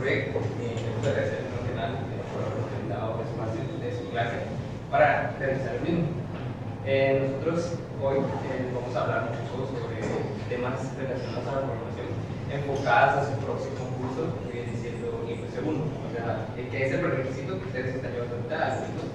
Greg, muchas gracias nacional por habernos brindado espacio de su clase para realizar el mismo. Nosotros hoy vamos a hablar mucho sobre temas relacionados a la programación enfocadas a su próximo curso, que viene siendo IPC1, o sea, que es el requisito que ustedes están llevando ahorita a alumnos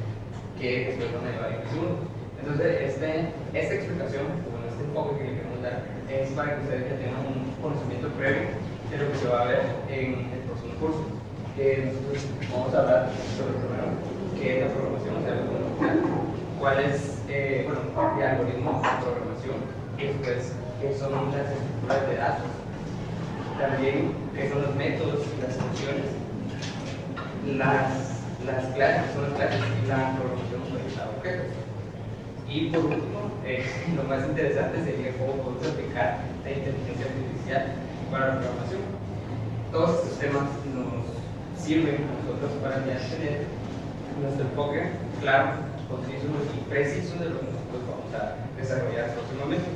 que después van a llevar IPC1. Entonces, esta explicación, bueno, este enfoque que le queremos dar es para que ustedes ya tengan un conocimiento previo de lo que se va a ver en el próximo curso. Nosotros vamos a hablar sobre primero qué es la programación, o sea, cuál es, el algoritmo de programación, y después qué son las estructuras de datos, también qué son los métodos, las funciones, las clases, que son las clases y la programación orientada a objetos. Y por último, lo más interesante sería cómo podemos aplicar la inteligencia artificial para la programación. Todos estos temas nos sirven a nosotros para ya tener nuestro enfoque claro, conciso y preciso de lo que nosotros vamos a desarrollar próximamente.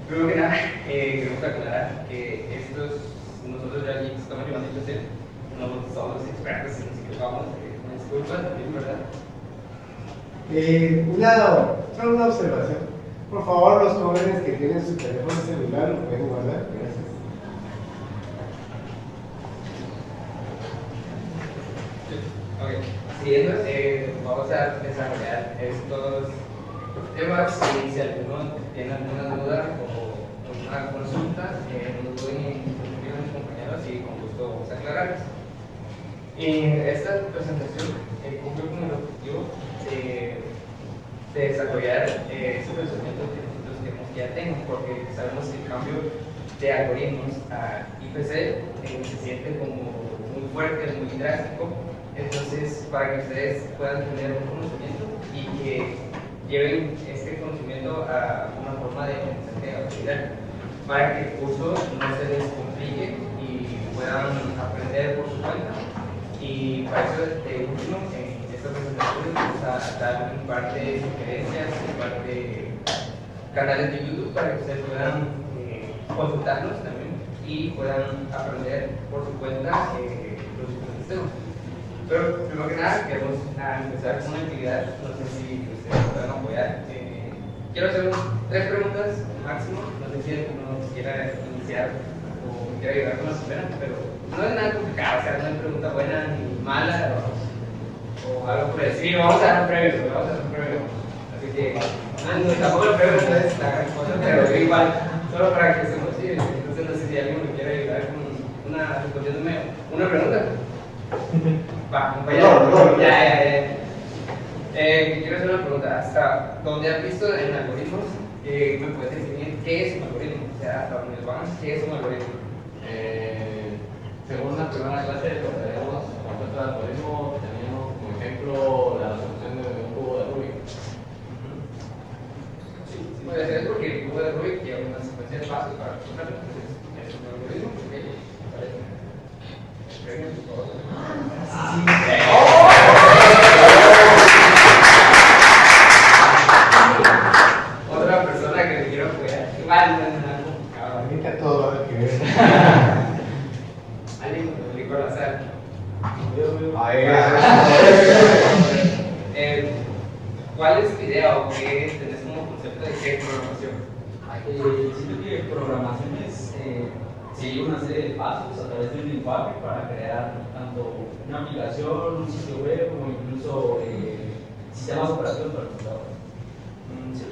Primero que nada, queremos aclarar que nosotros ya estamos llevando a ser, no somos expertos en los que vamos, una disculpa también, ¿verdad? Solo una observación. Por favor, los jóvenes que tienen su teléfono celular lo pueden guardar. Gracias. Ok, siguiendo, vamos a desarrollar estos temas. Si alguno tiene alguna duda o una consulta, nos pueden interrumpir a mis compañeros y con gusto vamos a aclararles. Esta presentación cumple con el objetivo de desarrollar ese pensamiento que nosotros queremos que ya tengan, porque sabemos que el cambio de algoritmos a IPC se siente como muy fuerte, muy drástico. Entonces, para que ustedes puedan tener un conocimiento y que lleven este conocimiento a una forma de aprendizaje de autoridad, para que el curso no se les complique y puedan aprender por su cuenta. Y para eso, de último, en esta presentación vamos a dar un par de sugerencias, un par de canales de YouTube para que ustedes puedan consultarlos también y puedan aprender por su cuenta los diferentes temas. Pero primero que nada, queremos empezar con una actividad, no sé si ustedes puedan apoyar. Quiero hacer 3 preguntas máximo, no sé si alguno quiera iniciar o quiera ayudar con la primera, pero no es nada complicado, o sea, no es pregunta buena ni mala o algo por decir. Vamos a dar un premio, así que tampoco el premio no es la gran cosa, pero igual, solo para que se motive. Entonces no sé si alguien me quiere ayudar con respondiéndome una pregunta. Va, compañero. Ya. Quiero hacer una pregunta. ¿Hasta dónde has visto en algoritmos me puedes definir qué es un algoritmo? O sea, hasta dónde van, ¿qué es un algoritmo? Según la primera clase de lo que tenemos concepto de algoritmo, teníamos como ejemplo la solución de un cubo de Rubik. Sí, puede ser porque el cubo de Rubik lleva una secuencia de pasos para resolverlo. Entonces, es un algoritmo. Otra persona que le quiero apoyar. Igual, no. Ahorita todo va a que ver. Alguien me publicó al azar. ¿Cuál es tu idea o qué tenés como concepto de qué es programación? Siento que programación es seguir una serie de pasos a través de un lenguaje para crear tanto una aplicación, un sitio web, como incluso sistemas operativos para el computador. Sí.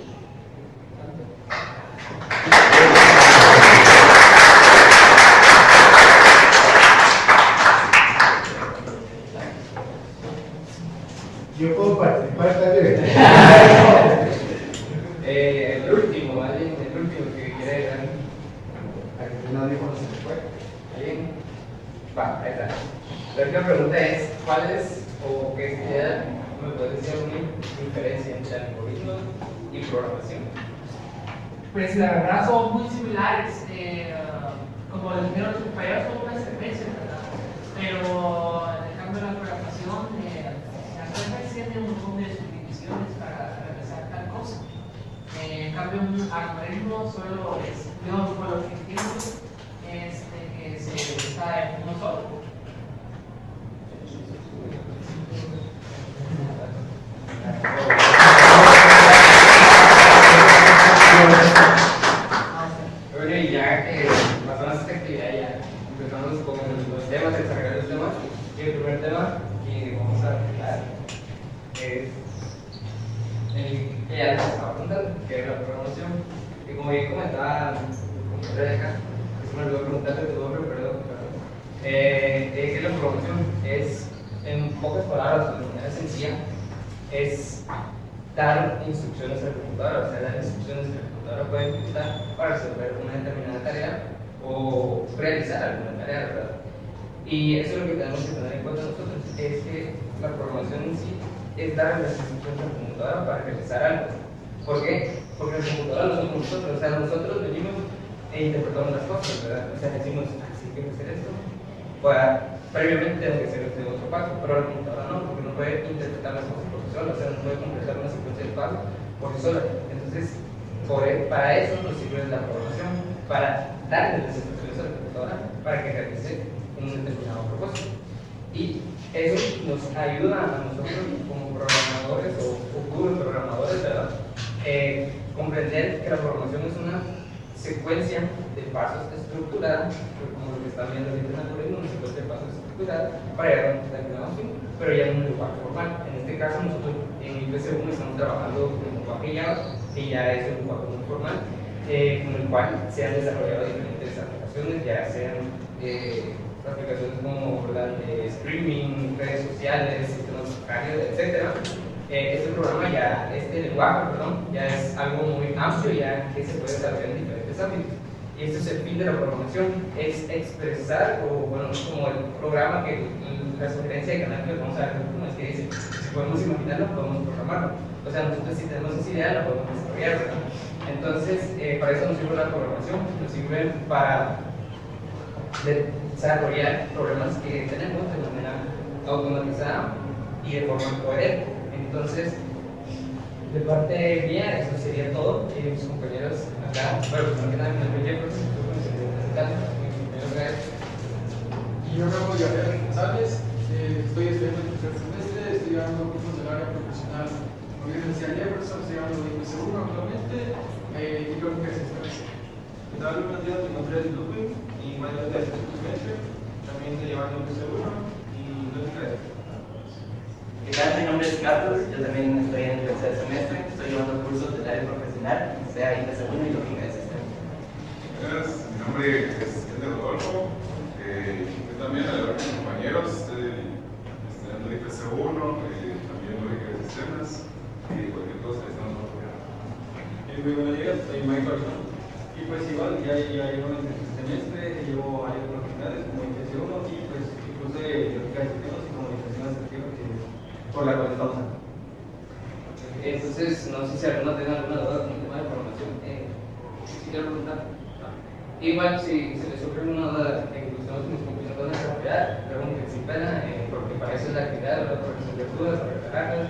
Yo puedo participar también. El último que quiere dar. No dijo no se fue. ¿Alguien? Va, ahí está. La última pregunta es: ¿cuál es o qué sería, me puedes decir una diferencia entre algoritmos y programación? Pues la verdad son muy similares, como dijeron sus compañeros, son una secuencia, ¿verdad? Pero en el cambio de la programación, las cosas tienen un montón de subdivisiones para realizar tal cosa. En cambio, un algoritmo solo es, digamos, por lo que entiendo, que se está en uno solo. que ya les estaba contando, que es la programación. Y como bien comentaba mi compañera de acá, que se me olvidó preguntarle tu nombre, perdón. Que la programación es, en pocas palabras, de manera sencilla, es dar instrucciones al computador, o sea, dar instrucciones que el computador puede utilizar para resolver una determinada tarea o realizar alguna tarea, ¿verdad? Y eso es lo que tenemos que tener en cuenta nosotros, es que la programación en sí es dar las instrucciones al computador para realizar algo. ¿Por qué? Porque el computador lo somos nosotros, o sea, nosotros venimos e interpretamos las cosas, ¿verdad? O sea, decimos, así que hacer esto, previamente tengo que hacer este otro paso, pero el computador no, porque no puede interpretar las cosas por sí sola, o sea, no puede completar una secuencia de pasos por sí sola. Entonces, para eso nos sirve la programación, para darle las instrucciones a la computadora para que realice un determinado propósito. Y eso nos ayuda a nosotros como programadores o futuros programadores, ¿verdad? Comprender que la programación es una secuencia de pasos estructurada, como lo que están viendo ahorita en el algoritmo, una secuencia de pasos estructurada para llegar a un determinado fin, pero ya en un lenguaje formal. En este caso, nosotros en IPC1 estamos trabajando con un lenguaje Java, que ya es un lenguaje muy formal, con el cual se han desarrollado diferentes aplicaciones, ya sean aplicaciones como de streaming, redes sociales, sistemas bancarios, etc. Este lenguaje, ya es algo muy amplio, ya que se puede desarrollar en diferentes ámbitos. Y este es el fin de la programación, es expresar, o bueno, como el programa que la sugerencia de canal que vamos a ver es que dice, si podemos imaginarlo, podemos programarlo. O sea, nosotros si tenemos esa idea, la podemos desarrollar, ¿verdad? Entonces, para eso nos sirve la programación, nos sirve para desarrollar problemas que tenemos de manera automatizada y de forma coherente. Entonces, de parte mía, eso sería todo. Mis compañeros acá, bueno, pues no que nada, mi nombre es Jefferson, y yo me llamo Gabriel González, estoy estudiando el tercer semestre, estoy llevando cursos del área profesional con la Universidad Jefferson, estoy llevando de IPC1 actualmente, y creo que es esta vez. ¿Qué tal? Buenos días, mi nombre es Ludwig y mañana es del tercer semestre, también estoy llevando IPC1 y no es clase. ¿Qué tal? Mi nombre es Carlos, yo también estoy en el tercer semestre, estoy llevando cursos del área profesional, sea IPC1 y lógica de sistemas. Mi nombre es Rodolfo, yo también, al igual que mis compañeros, estoy estudiando IPC1, también lógica de sistemas y cualquier cosa estamos apoyando. Muy buenos días, soy Michael John. Y pues igual, ya llevo en el tercer semestre, llevo áreas profesionales como IPC1 y pues incluso de lógica de sistemas y comunicación asertiva, que es por la cual estamos acá. Entonces, no sé si alguno tiene alguna duda con el tema de programación. Si quiero preguntar. Igual, si se les surge alguna duda que estamos mis compañeros van a desarrollar, pregunten sin pena, porque para eso es la actividad, ¿verdad? Para resolver dudas, para aclararlas.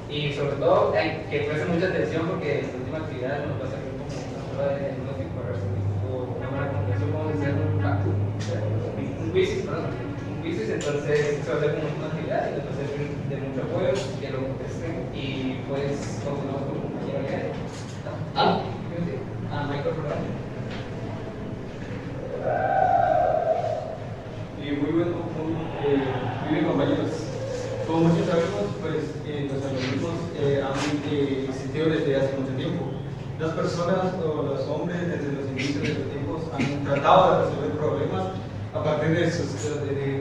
Y sobre todo, que presten mucha atención porque la última actividad nos va a servir como una prueba de diagnóstico para resolver una buena comunicación, vamos a hacer un quiz, entonces se va a hacer como una actividad y les va a servir de mucho apoyo, que lo contesten y pues continuamos con el compañero Miguel. Michael, perdón. Y muy bien compañeros. Como muchos sabemos, pues los algoritmos han existido desde hace mucho tiempo. Las personas o los hombres desde los inicios de los tiempos han tratado de resolver problemas a partir de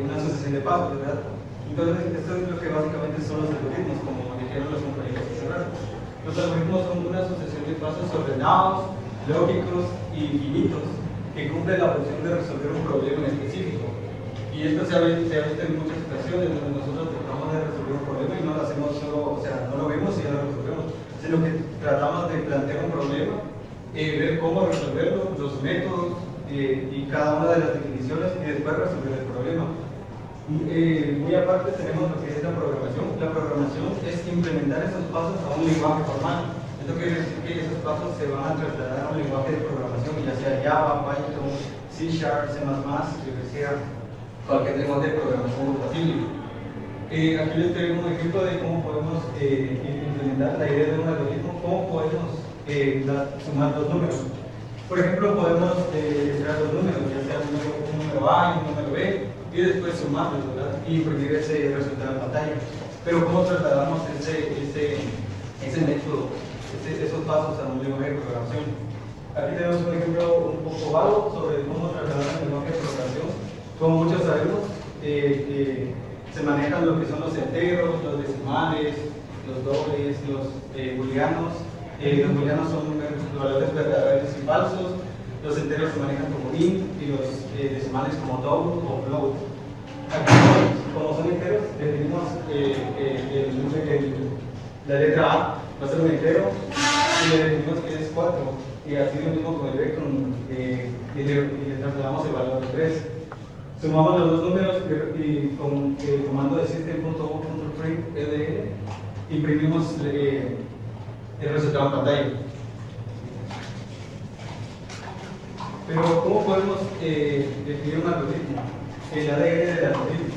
una sucesión de pasos, ¿verdad? Entonces, esto es lo que básicamente son los algoritmos, como dijeron los compañeros hace rato. Los algoritmos son una sucesión de pasos ordenados, lógicos y finitos que cumplen la función de resolver un problema específico. Y esto se ha visto en muchas ocasiones donde nosotros tratamos de resolver un problema y no lo hacemos solo, o sea, no lo vemos y ya lo resolvemos, sino que tratamos de plantear un problema, ver cómo resolverlo, los métodos y cada una de las definiciones y después resolver el problema. Muy aparte tenemos lo que es la programación. La programación es implementar esos pasos a un lenguaje formal. Esto quiere decir que esos pasos se van a trasladar a un lenguaje de programación, ya sea Java, Python, C#, C++, lo que sea, cualquier lenguaje de programación compatible. Aquí les tengo un ejemplo de cómo podemos implementar la idea de un algoritmo, cómo podemos sumar dos números. Por ejemplo, podemos entrar dos números, ya sea un número A y un número B, y después sumarlos, ¿verdad? Y imprimir ese resultado en pantalla. Pero ¿cómo trasladamos ese método esos pasos a un lenguaje de programación. Aquí tenemos un ejemplo un poco vago sobre cómo trasladar el lenguaje de programación. Como muchos sabemos, se manejan lo que son los enteros, los decimales, los dobles, los booleanos. Los booleanos son valores verdaderos y falsos. Los enteros se manejan como int y los decimales como double o float. Aquí, como son enteros, definimos la letra A va a ser un entero y le definimos que es 4. Y así lo mismo con el vector y le trasladamos el valor de 3. Sumamos los dos números y con el comando de system.out.print LL imprimimos el resultado en pantalla. Pero, ¿cómo podemos definir un algoritmo? El ADN del algoritmo.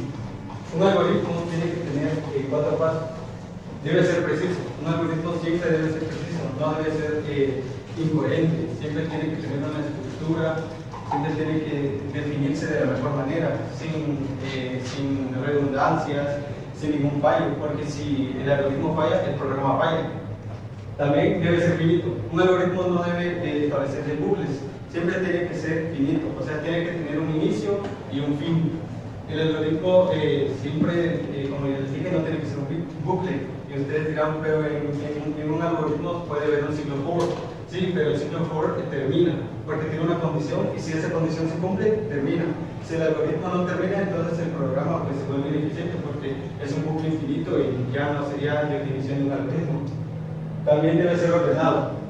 Un algoritmo tiene que tener 4 pasos. Debe ser preciso. Un algoritmo siempre debe ser preciso, no debe ser incoherente. Siempre tiene que tener una estructura, siempre tiene que definirse de la mejor manera, sin redundancias, sin ningún fallo, porque si el algoritmo falla, el programa falla. También debe ser finito. Un algoritmo no debe establecer bucles. Siempre tiene que ser finito, o sea, tiene que tener un inicio y un fin. El algoritmo siempre, como les dije, no tiene que ser un bucle. Y ustedes dirán, pero en un algoritmo puede haber un ciclo for. Sí, pero el ciclo for termina, porque tiene una condición y si esa condición se cumple, termina. Si el algoritmo no termina, entonces el programa pues, se vuelve ineficiente porque es un bucle infinito y ya no sería definición de un algoritmo. También debe ser ordenado.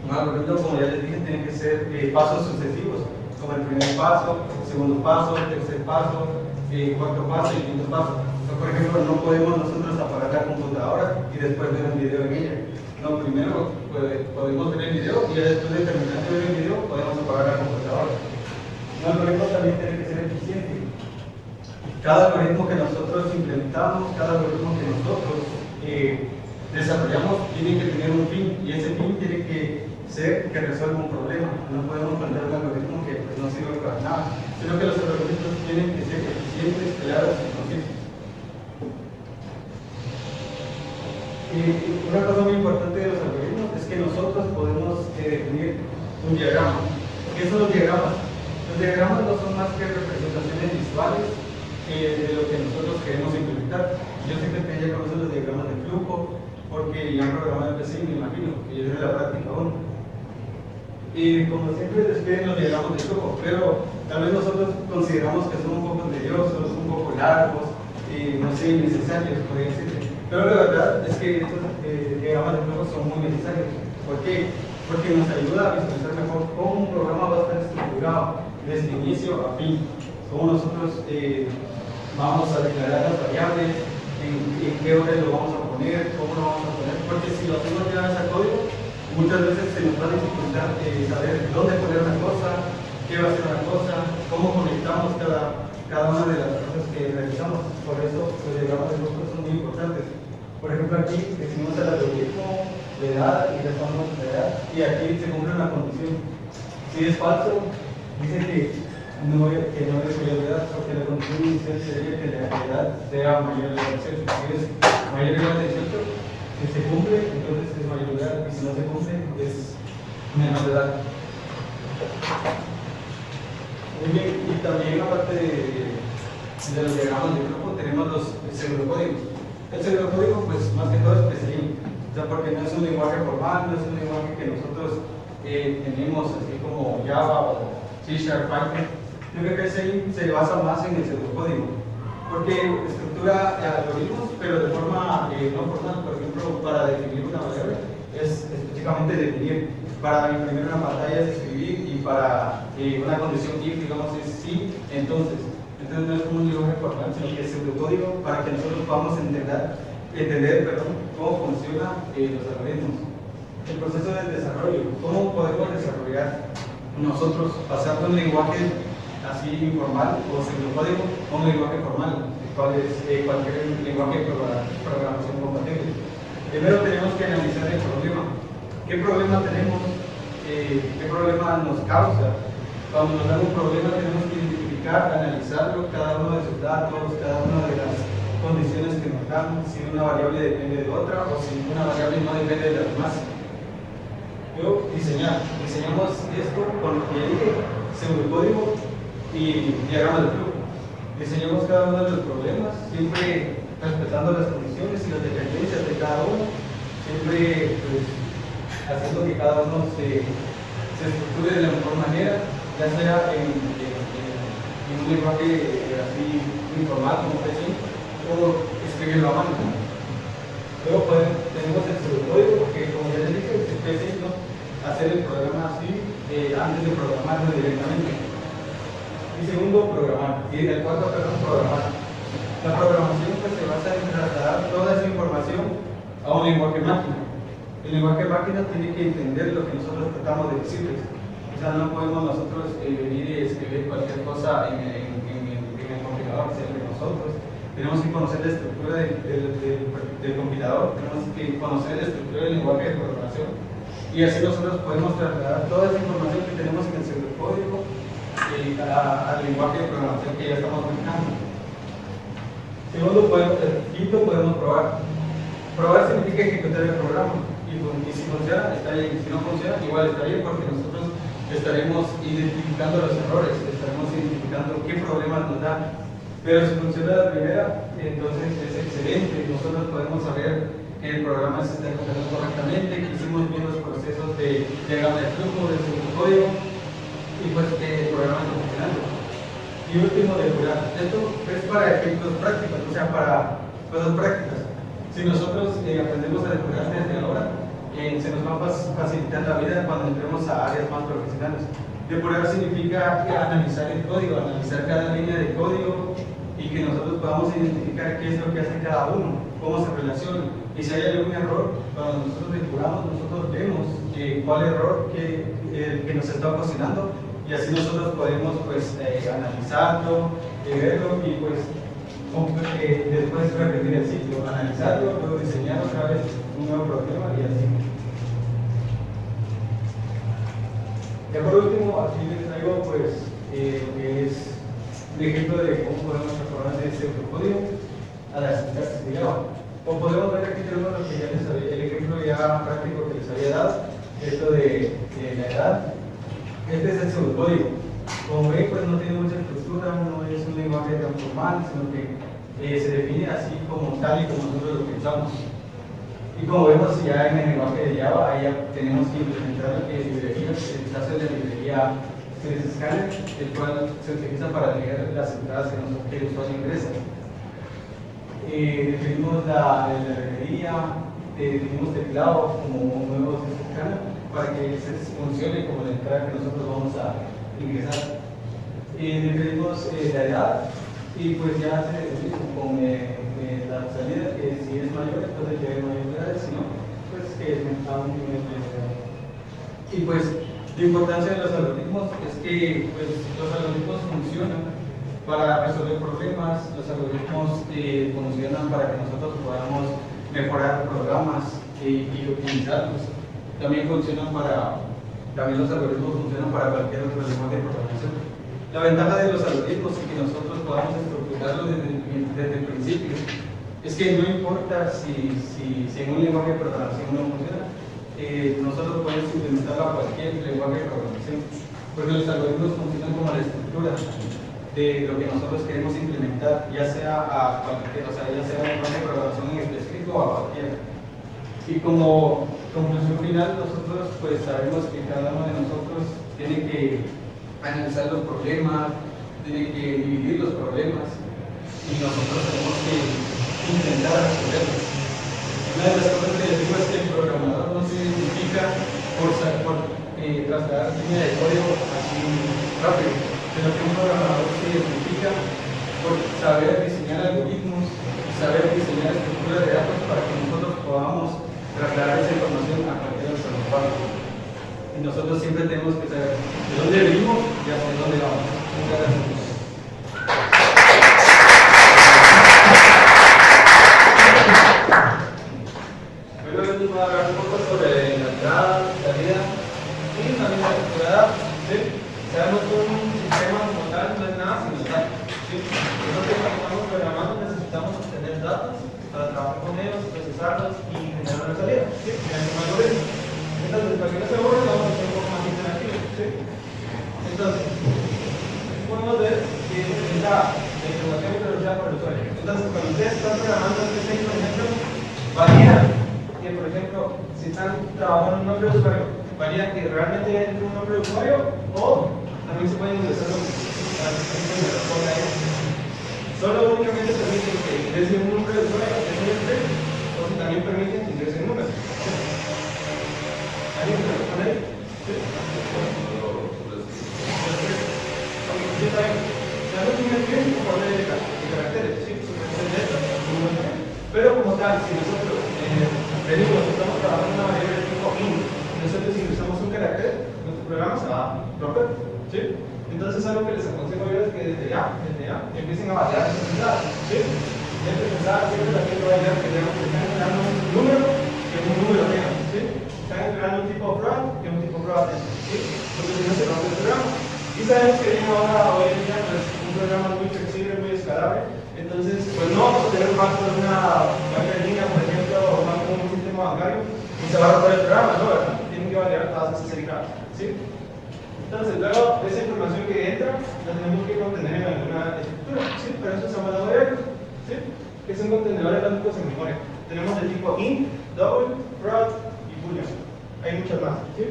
Un algoritmo, como ya les dije, tiene que ser pasos sucesivos, como el primer paso, segundo paso, tercer paso, cuarto paso y quinto paso. Por ejemplo, no podemos nosotros apagar la computadora y después ver un video en ella. No, primero podemos ver el video y después de terminar de ver el video podemos apagar la computadora. Un algoritmo también tiene que ser eficiente. Cada algoritmo que nosotros implementamos, cada algoritmo que nosotros desarrollamos tiene que tener un fin y ese fin tiene que ser que resuelva un problema. No podemos plantear un algoritmo que pues, no sirve para nada, sino que los algoritmos tienen que ser eficientes, claros y concisos. Y una cosa muy importante de los algoritmos es que nosotros podemos definir un diagrama. ¿Qué son los diagramas? Los diagramas no son más que representaciones visuales de lo que nosotros queremos implementar. Yo sé que ustedes ya conocen los diagramas de flujo, porque ya han programado en PC, me imagino, que ya es la práctica aún. Y como siempre les piden los diagramas de flujo, pero tal vez nosotros consideramos que son un poco tediosos, un poco largos, y no sé, innecesarios, podría decirse. Pero la verdad es que estos diagramas de flujo son muy necesarios. ¿Por qué? Porque nos ayuda a visualizar mejor cómo un programa va a estar estructurado desde inicio a fin. Cómo nosotros vamos a declarar las variables, en qué orden lo vamos a poner, cómo lo vamos a poner. Porque si lo hacemos ya en ese código, muchas veces se nos va a dificultar saber dónde poner una cosa, qué va a ser una cosa, cómo conectamos cada una de las cosas que realizamos. Por eso los diagramas de flujo son muy importantes. Por ejemplo, aquí definimos el algoritmo, le da y le ponemos la edad, y aquí se cumple una condición. Si es falso, dice que no es mayor de edad, porque la condición inicial sería que la edad sea mayor de 18. Si es mayor de 18, si se cumple, entonces es mayor de edad, y si no se cumple, es menor de edad. Muy bien, y también aparte de los diagramas de grupo, tenemos los pseudocódigos. El pseudocódigo, pues más que todo es PCI, o sea, porque no es un lenguaje formal, no es un lenguaje que nosotros tenemos así como Java o C#, Python. Yo creo que PCI se basa más en el pseudocódigo, porque estructura algoritmos, pero de forma no formal. Por ejemplo, para definir una variable es específicamente definir, para imprimir una pantalla es escribir, y para una condición if, digamos, es sí, entonces no es como un lenguaje formal, sino que es pseudocódigo para que nosotros podamos entender cómo funcionan los algoritmos. El proceso del desarrollo, cómo podemos desarrollar nosotros, pasar de un lenguaje así informal o pseudocódigo a un lenguaje formal, el cual es cualquier lenguaje de programación compatible. Primero tenemos que analizar el problema. ¿Qué problema tenemos? ¿Qué problema nos causa? Cuando nos dan un problema tenemos que identificar, analizarlo, cada uno de sus datos, cada una de las condiciones que nos dan, si una variable depende de otra o si una variable no depende de las demás. diseñar. Diseñamos esto con lo que ya dije, pseudocódigo y diagrama de flujo. Diseñamos cada uno de los problemas, siempre respetando las condiciones y las dependencias de cada uno, siempre pues, haciendo que cada uno se estructure de la mejor manera, ya sea en un lenguaje así informal como PC o escribirlo a mano. Luego tenemos el pseudocódigo, que como ya les dije, es PC, ¿no? Hacer el programa así antes de programarlo directamente. Y segundo, programar. Y el cuarto, programar. La programación pues, se basa en trasladar toda esa información a un lenguaje máquina. El lenguaje máquina tiene que entender lo que nosotros tratamos de decirles. O sea, no podemos nosotros venir y escribir cualquier cosa en el compilador, sea de nosotros. Tenemos que conocer la estructura del compilador, tenemos que conocer la estructura del lenguaje de programación. Y así nosotros podemos trasladar toda esa información que tenemos en el pseudocódigo al lenguaje de programación que ya estamos manejando. Segundo, quinto, podemos probar. Probar significa ejecutar el programa. Y si funciona, está bien. Si no funciona, igual está bien, porque nosotros estaremos identificando los errores, estaremos identificando qué problemas nos dan. Pero si funciona la primera, entonces es excelente. Nosotros podemos saber que el programa se está ejecutando correctamente, que hicimos bien los procesos de diagrama de flujo, de código, y pues que el programa está funcionando. Y último, depurar. Esto es para efectos prácticos, o sea, para cosas prácticas. Si nosotros aprendemos a depurar desde ahora, se nos va a facilitar la vida cuando entremos a áreas más profesionales. Depurar significa analizar el código, analizar cada línea de código y que nosotros podamos identificar qué es lo que hace cada uno, cómo se relaciona. Y si hay algún error, cuando nosotros depuramos, nosotros vemos cuál error que nos está ocasionando y así nosotros podemos pues, analizarlo, verlo y pues después repetir el ciclo, analizarlo, luego diseñar otra vez un nuevo problema y así. Ya por último, aquí les traigo pues que es un ejemplo de cómo podemos transformar ese pseudocódigo a la sintaxis de Java. Como podemos ver, aquí tenemos lo que ya les había, el ejemplo ya práctico que les había dado, esto de la edad. Este es el pseudocódigo. Como ven, pues no tiene mucha estructura, no es un lenguaje tan formal, sino que se define así como tal y como nosotros lo pensamos. Y como vemos ya en el lenguaje de Java, ahí ya tenemos que implementar librerías, el caso de la librería Scanner, el cual se utiliza para leer las entradas que el usuario ingresa. Definimos la librería, definimos teclado como nuevo scanner para que se funcione como la entrada que nosotros vamos a ingresar. Definimos la edad y pues ya se define con la salida que si es mayor, entonces ya es mayor de edad, si no, pues que es a un nivel de edad. Y pues la importancia de los algoritmos es que pues, los algoritmos funcionan para resolver problemas, los algoritmos funcionan para que nosotros podamos mejorar programas y optimizarlos. También los algoritmos funcionan para cualquier otro lenguaje de programación. La ventaja de los algoritmos y que nosotros podamos estructurarlo desde el principio es que no importa si en un lenguaje de programación no funciona, nosotros podemos implementarlo a cualquier lenguaje de programación, porque los algoritmos funcionan como la estructura de lo que nosotros queremos implementar, ya sea a cualquier, o sea, ya sea un lenguaje de programación en específico o a cualquiera. Y como conclusión final, nosotros pues sabemos que cada uno de nosotros tiene que analizar los problemas, tiene que dividir los problemas y nosotros tenemos que intentar resolverlos. Una de las cosas que les digo es que el programador no se identifica por trasladar línea de código así rápido, sino que un programador se identifica por saber diseñar algoritmos, saber diseñar estructuras de datos para que nosotros podamos trasladar esa información a cualquier otro lenguaje. Y nosotros siempre tenemos que saber de dónde venimos y hacia dónde vamos. Muchas gracias. Bueno, les voy a hablar un poco sobre la entrada, salida y también la estructura. ¿Sí? Sabemos que un sistema como tal no es nada sin datos. ¿Sí? Nosotros cuando estamos programando necesitamos obtener datos para trabajar con ellos, procesarlos y generar una salida. ¿Sí? Entonces, para que no se aburran, vamos a la información introducida por el usuario. Entonces, cuando ustedes están programando este texto, por ejemplo, varía que, por ejemplo, si están trabajando en un nombre de usuario, varía que realmente entre un nombre de usuario o también se pueden ingresar los solo únicamente permiten que ingresen un nombre de usuario, que es un string, o si también permiten que ingresen números. ¿Alguien me responde ahí? ¿Sí? Sí, está bien. La última es bien por orden de caracteres, ¿sí? Pero como tal, si nosotros venimos, estamos trabajando en una variable de tipo int, y nosotros ingresamos un carácter, nuestro programa se va a romper, ¿sí? Entonces algo que les aconsejo yo es que desde ya, empiecen a validar esas entradas, ¿sí? Siempre pensar, siempre la gente va a validar que tenemos que estar entregando un número que un número tenga, ¿sí? Están entregando un tipo float que un tipo float tenga, ¿sí? Porque si no se rompe el programa. Y sabemos que viene ahora, hoy en día, pues, un programa muy flexible, muy escalable. Entonces, pues no vamos a tener un banco de una banca en línea, por ejemplo, o un banco de un sistema bancario, y se va a romper el programa, ¿no? ¿Verdad? Tienen que validar todas esas derivadas, ¿sí? Entonces, luego, esa información que entra, la tenemos que contener en alguna estructura, ¿sí? Para eso usamos las variables, ¿sí? Que son contenedores lógicos en memoria. Tenemos de tipo int, double, float y boolean. Hay muchas más, ¿sí?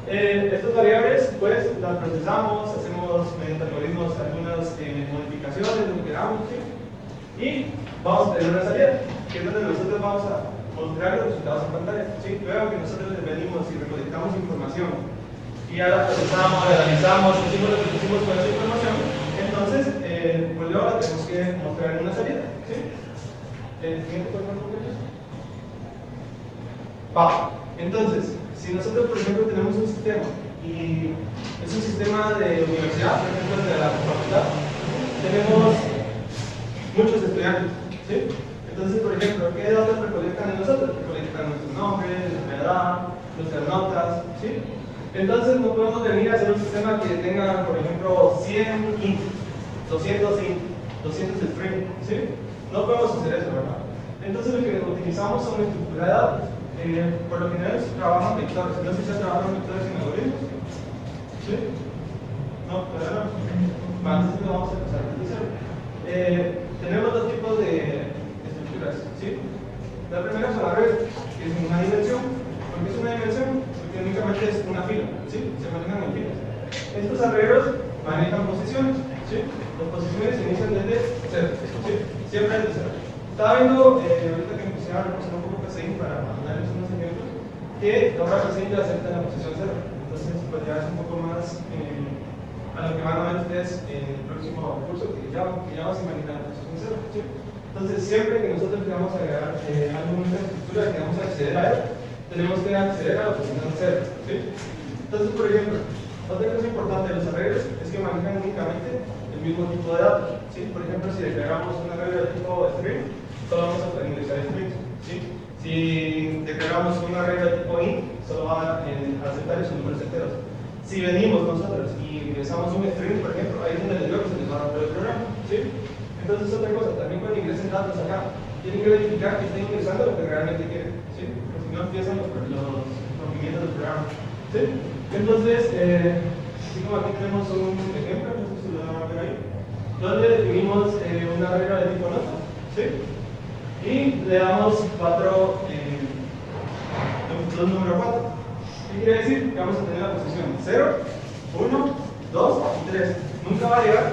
Estas variables, pues, las procesamos, hacemos mediante algoritmos algunas modificaciones, lo que queramos, ¿sí? Y vamos a tener una salida, que es donde nosotros vamos a mostrar los resultados en pantalla, ¿sí? Luego que nosotros venimos y recolectamos información y ya la procesamos, la analizamos, hicimos lo que hicimos con esa información, entonces, pues luego la tenemos que mostrar en una salida, ¿sí? Siguiente, por favor. Entonces, si nosotros, por ejemplo, tenemos un sistema y es un sistema de universidad, por ejemplo, de la facultad, tenemos muchos estudiantes, ¿sí? Entonces, por ejemplo, ¿qué datos recolectan en nosotros? Recolectan nuestros nombres, nuestra edad, nuestras notas, ¿sí? Entonces, no podemos venir a hacer un sistema que tenga, por ejemplo, 100 int, 200 int, 200 string, ¿sí? No podemos hacer eso, ¿verdad? Entonces, lo que utilizamos son estructuras de datos. Por lo general trabajan vectores. No sé si se trabajan vectores en algoritmos. ¿Sí? No, todavía no. Entonces lo vamos a empezar a utilizar. Tenemos dos tipos de estructuras. ¿Sí? La primera es una red, que es una dimensión. ¿Por qué es una dimensión? Porque únicamente es una fila. ¿Sí? Se manejan en filas. Estos arreglos manejan posiciones. ¿Sí? Las posiciones se inician desde 0. ¿Sí? Siempre desde 0. Estaba viendo, ahorita que empecé a representar un poco PCI para darles unos ejemplos, que ahora PCI ya acepta la posición 0. Entonces, pues ya es un poco más a lo que van a ver ustedes en el próximo curso, que ya vas a imaginar la posición 0. ¿Sí? Entonces, siempre que nosotros queramos agregar alguna estructura que vamos a acceder a él, tenemos que acceder a la posición 0. ¿Sí? Entonces, por ejemplo, otra cosa importante de los arreglos es que manejan únicamente el mismo tipo de datos. ¿Sí? Por ejemplo, si declaramos un arreglo de tipo string, solo vamos a poder ingresar strings, ¿sí? Si declaramos una regla de tipo int, solo va a aceptar esos números enteros. Si venimos nosotros y ingresamos un string, por ejemplo, ahí es donde les digo que se les va a romper el programa, ¿sí? Entonces, otra cosa, también cuando ingresen datos acá, tienen que verificar que estén ingresando lo que realmente quieren, ¿sí? Porque si no empiezan los rompimientos del programa, ¿sí? Entonces, así como aquí tenemos un ejemplo, no sé si lo van a ver ahí, donde definimos una regla de tipo nota, ¿sí? Y le damos los números 4. ¿Qué quiere decir? Que vamos a tener la posición 0, 1, 2 y 3. Nunca va a llegar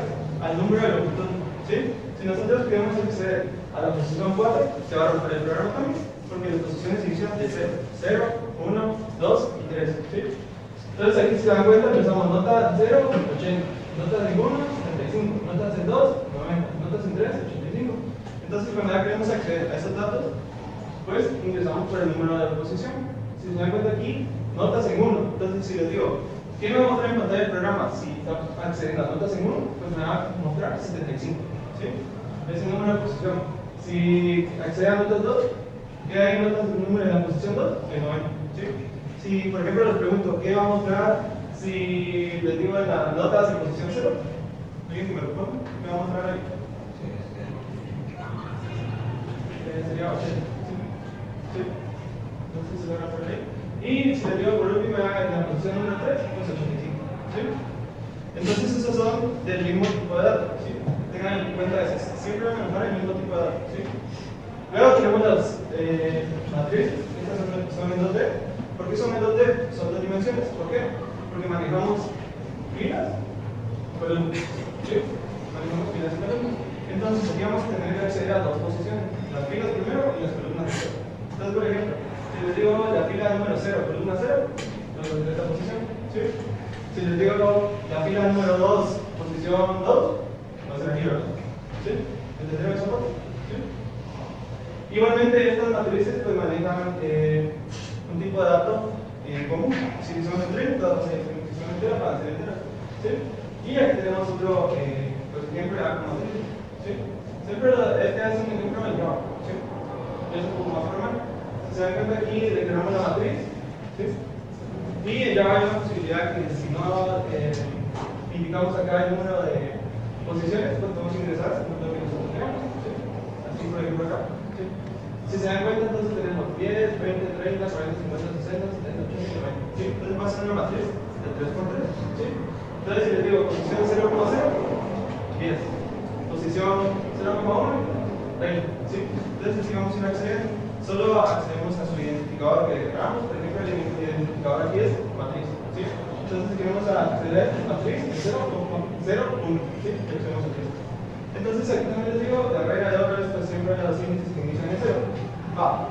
al número de longitud, ¿sí? Si nosotros queremos acceder a la posición 4, se va a romper el programa también, porque las posiciones inician de 0, 0, 1, 2 y 3, ¿sí? Entonces aquí si se dan cuenta, empezamos nota 0, 80, notas en 1, 75, notas en 2, 90, notas en 3, 85. Entonces cuando ya queremos acceder a esos datos, pues ingresamos por el número de la posición. Si se dan cuenta aquí, notas en 1. Entonces si les digo, ¿qué me va a mostrar en pantalla del programa? Si está accediendo a notas en 1, pues me va a mostrar 75, ¿sí? Es el número de posición. Si accede a notas 2, ¿qué hay en notas del número de la posición 2? El 90, ¿sí? Si por ejemplo les pregunto, ¿qué va a mostrar si les digo en las notas en posición 0? ¿Alguien que me responde? ¿Qué va a mostrar ahí? Sería 80, ¿sí? ¿Sí? No sé si se logra por ahí. Y si le digo por último en la posición número 3, pues 85, ¿sí? Entonces esos son del mismo tipo de datos, ¿sí? Tengan en cuenta eso, siempre van a manejar el mismo tipo de datos, ¿sí? Luego tenemos las matrices, estas son en 2D. ¿Por qué son en 2D? Son 2 dimensiones. ¿Por qué? Porque manejamos filas, columnas, ¿sí? Manejamos filas y columnas. Entonces aquí vamos a tener que acceder a 2 posiciones, las filas primero y las columnas después. Entonces, por ejemplo, si les digo la fila número 0, columna 0, los de esta posición, ¿sí? Si les digo la fila número 2, posición 2, va a ser aquí, ¿verdad? ¿Sí? ¿Entendieron esa parte? ¿Sí? Igualmente, estas matrices pues manejan un tipo de dato común. Si son enteras, todas van a ser enteras, van a ser enteras. ¿Sí? Y aquí tenemos otro ejemplo de la matriz. ¿Sí? Siempre este es un ejemplo en Java. ¿Sí? Es un poco más formal. Si se dan cuenta aquí, declaramos la matriz. ¿Sí? Y en Java hay una posibilidad que si no indicamos acá el número de posiciones, pues podemos ingresar según lo que nosotros queramos. ¿Sí? Así por ejemplo acá. ¿Sí? Si se dan cuenta, entonces tenemos 10, 20, 30, 40, 50, 60, 70, 80, 90. ¿Sí? Entonces va a ser una matriz de 3x3. ¿Sí? Entonces, si les digo posición 0,0, 10. Posición 0,1, 20. ¿Sí? Entonces, si vamos a ir accediendo, solo accedemos a su identificador que declaramos. Por ejemplo, el identificador aquí es matriz. ¿Sí? Entonces, si queremos acceder a matriz, 0, 1. ¿Sí? Accedemos aquí. Entonces, aquí también les digo, la regla de oro es siempre los índices que inician en 0.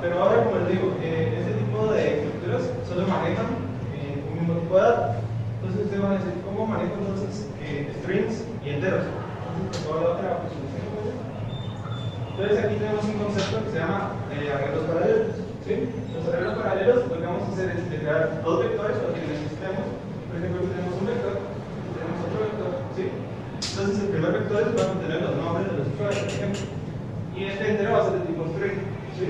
Pero ahora, como les digo, este tipo de estructuras solo manejan un mismo tipo de datos. Entonces, ustedes van a decir, ¿cómo manejo entonces strings y enteros? Entonces, por favor, la otra presentación. Entonces, aquí tenemos un concepto que se llama arreglos paralelos. ¿Sí? Los arreglos paralelos lo que vamos a hacer es declarar 2 vectores o que necesitemos. Por ejemplo, aquí tenemos un vector, aquí tenemos otro vector. ¿Sí? Entonces, el primer vector va a contener los nombres de los usuarios, por ejemplo. Y este entero va a ser de tipo string. ¿Sí?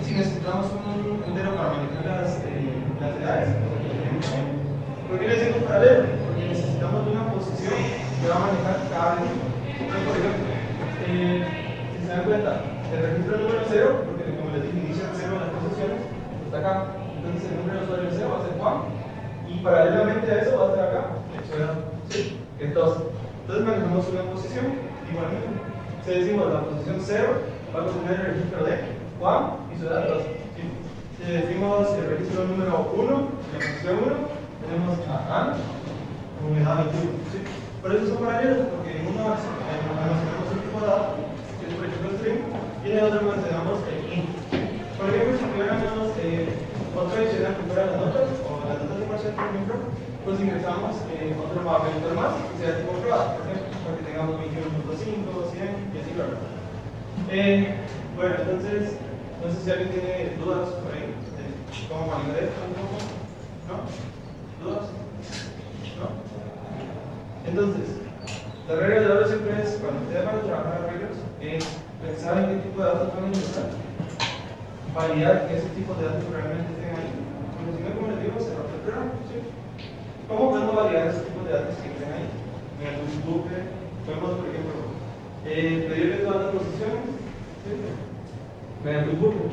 Si necesitamos un entero para manejar las edades, ¿por qué le decimos paralelo? Porque necesitamos de una posición que va a manejar cada vez. Por ejemplo, si se dan cuenta, el registro número 0, porque como les dije, inicia 0 en las posiciones, está acá. Entonces el número de usuario 0 va a ser Juan. Y paralelamente a eso va a estar acá, ¿sí? Entonces manejamos una posición igualmente. Si decimos la posición 0, va a contener el registro de Juan y su edad 2. ¿Sí? Si decimos el registro número 1, la posición 1, tenemos a Ana con edad 21. ¿Sí? Por eso son paralelos, porque en uno almacenamos un tipo de datos, que es por ejemplo string, y en el otro almacenamos el int. Por ejemplo, si tuviéramos otro adicional que fuera las notas, o las notas de parcial, por ejemplo, pues ingresamos otro vector más, que sea tipo prueba, por ejemplo, para que tengamos 21.5, 100 y así, ¿verdad? Bueno, entonces, no sé si alguien tiene dudas por ahí de cómo manejar esto, ¿no? ¿Dudas? ¿No? Entonces, la regla de oro siempre es, cuando ustedes van a trabajar arreglos, es pensar en qué tipo de datos van a ingresar, validar que ese tipo de datos realmente estén ahí, porque si no, como les digo, se rompe el programa, ¿sí? ¿Cómo podemos validar ese tipo de datos que estén ahí? Mediante un bucle, podemos, por ejemplo, pedirle todas las posiciones, ¿sí? Mediante un bucle,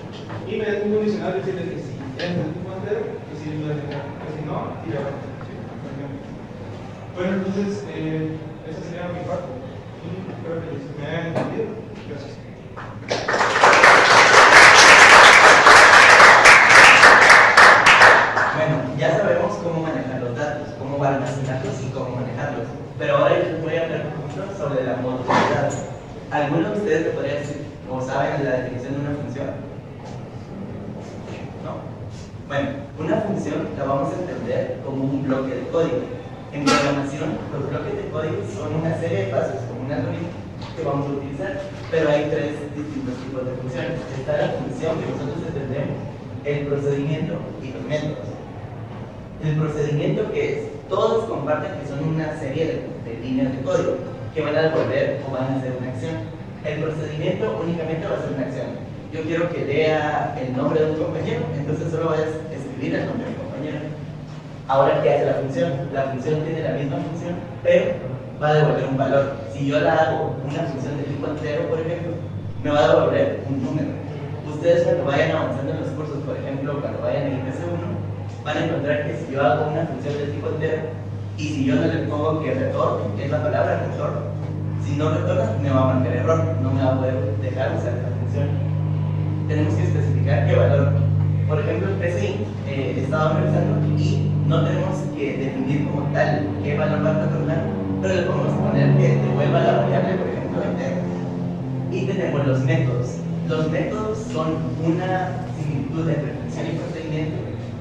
y mediante un condicional decirle que si es el tipo entero, que si lo deja, que si no, tira abajo, ¿sí? Por ejemplo. Bueno, entonces, esa sería mi parte, y espero que me hayan entendido. Gracias. Bueno, ya sabemos cómo manejar los datos, cómo almacenarlos y cómo manejarlos. Pero ahora yo les voy a hablar un poquito sobre la modularidad. ¿Alguno de ustedes le podría decir o saben la definición de una función? ¿No? Bueno, una función la vamos a entender como un bloque de código. En programación, los bloques de código son una serie de pasos, como un algoritmo que vamos a utilizar, pero hay 3 distintos tipos de funciones. Está la función que nosotros entendemos, el procedimiento y los métodos. El procedimiento que es, todos comparten que son una serie de líneas de código que van a devolver o van a hacer una acción. El procedimiento únicamente va a ser una acción. Yo quiero que lea el nombre de un compañero, entonces solo voy a escribir el nombre de mi compañero. Ahora, ¿qué hace la función? La función tiene la misma función, pero va a devolver un valor. Si yo la hago una función de tipo entero, por ejemplo, me va a devolver un número. Ustedes cuando vayan avanzando en los cursos, por ejemplo, cuando vayan a IPC1, van a encontrar que si yo hago una función de tipo entero, Y si yo no le pongo que retorne, es la palabra retorno. Si no retorna, me va a marcar error, no me va a poder dejar usar esa función. Tenemos que especificar qué valor. Por ejemplo, el PCI estaba revisando y no tenemos que definir como tal qué valor va a retornar, pero le podemos poner que devuelva la variable, por ejemplo, entera. Y tenemos los métodos. Los métodos son una similitud entre función y procedimiento,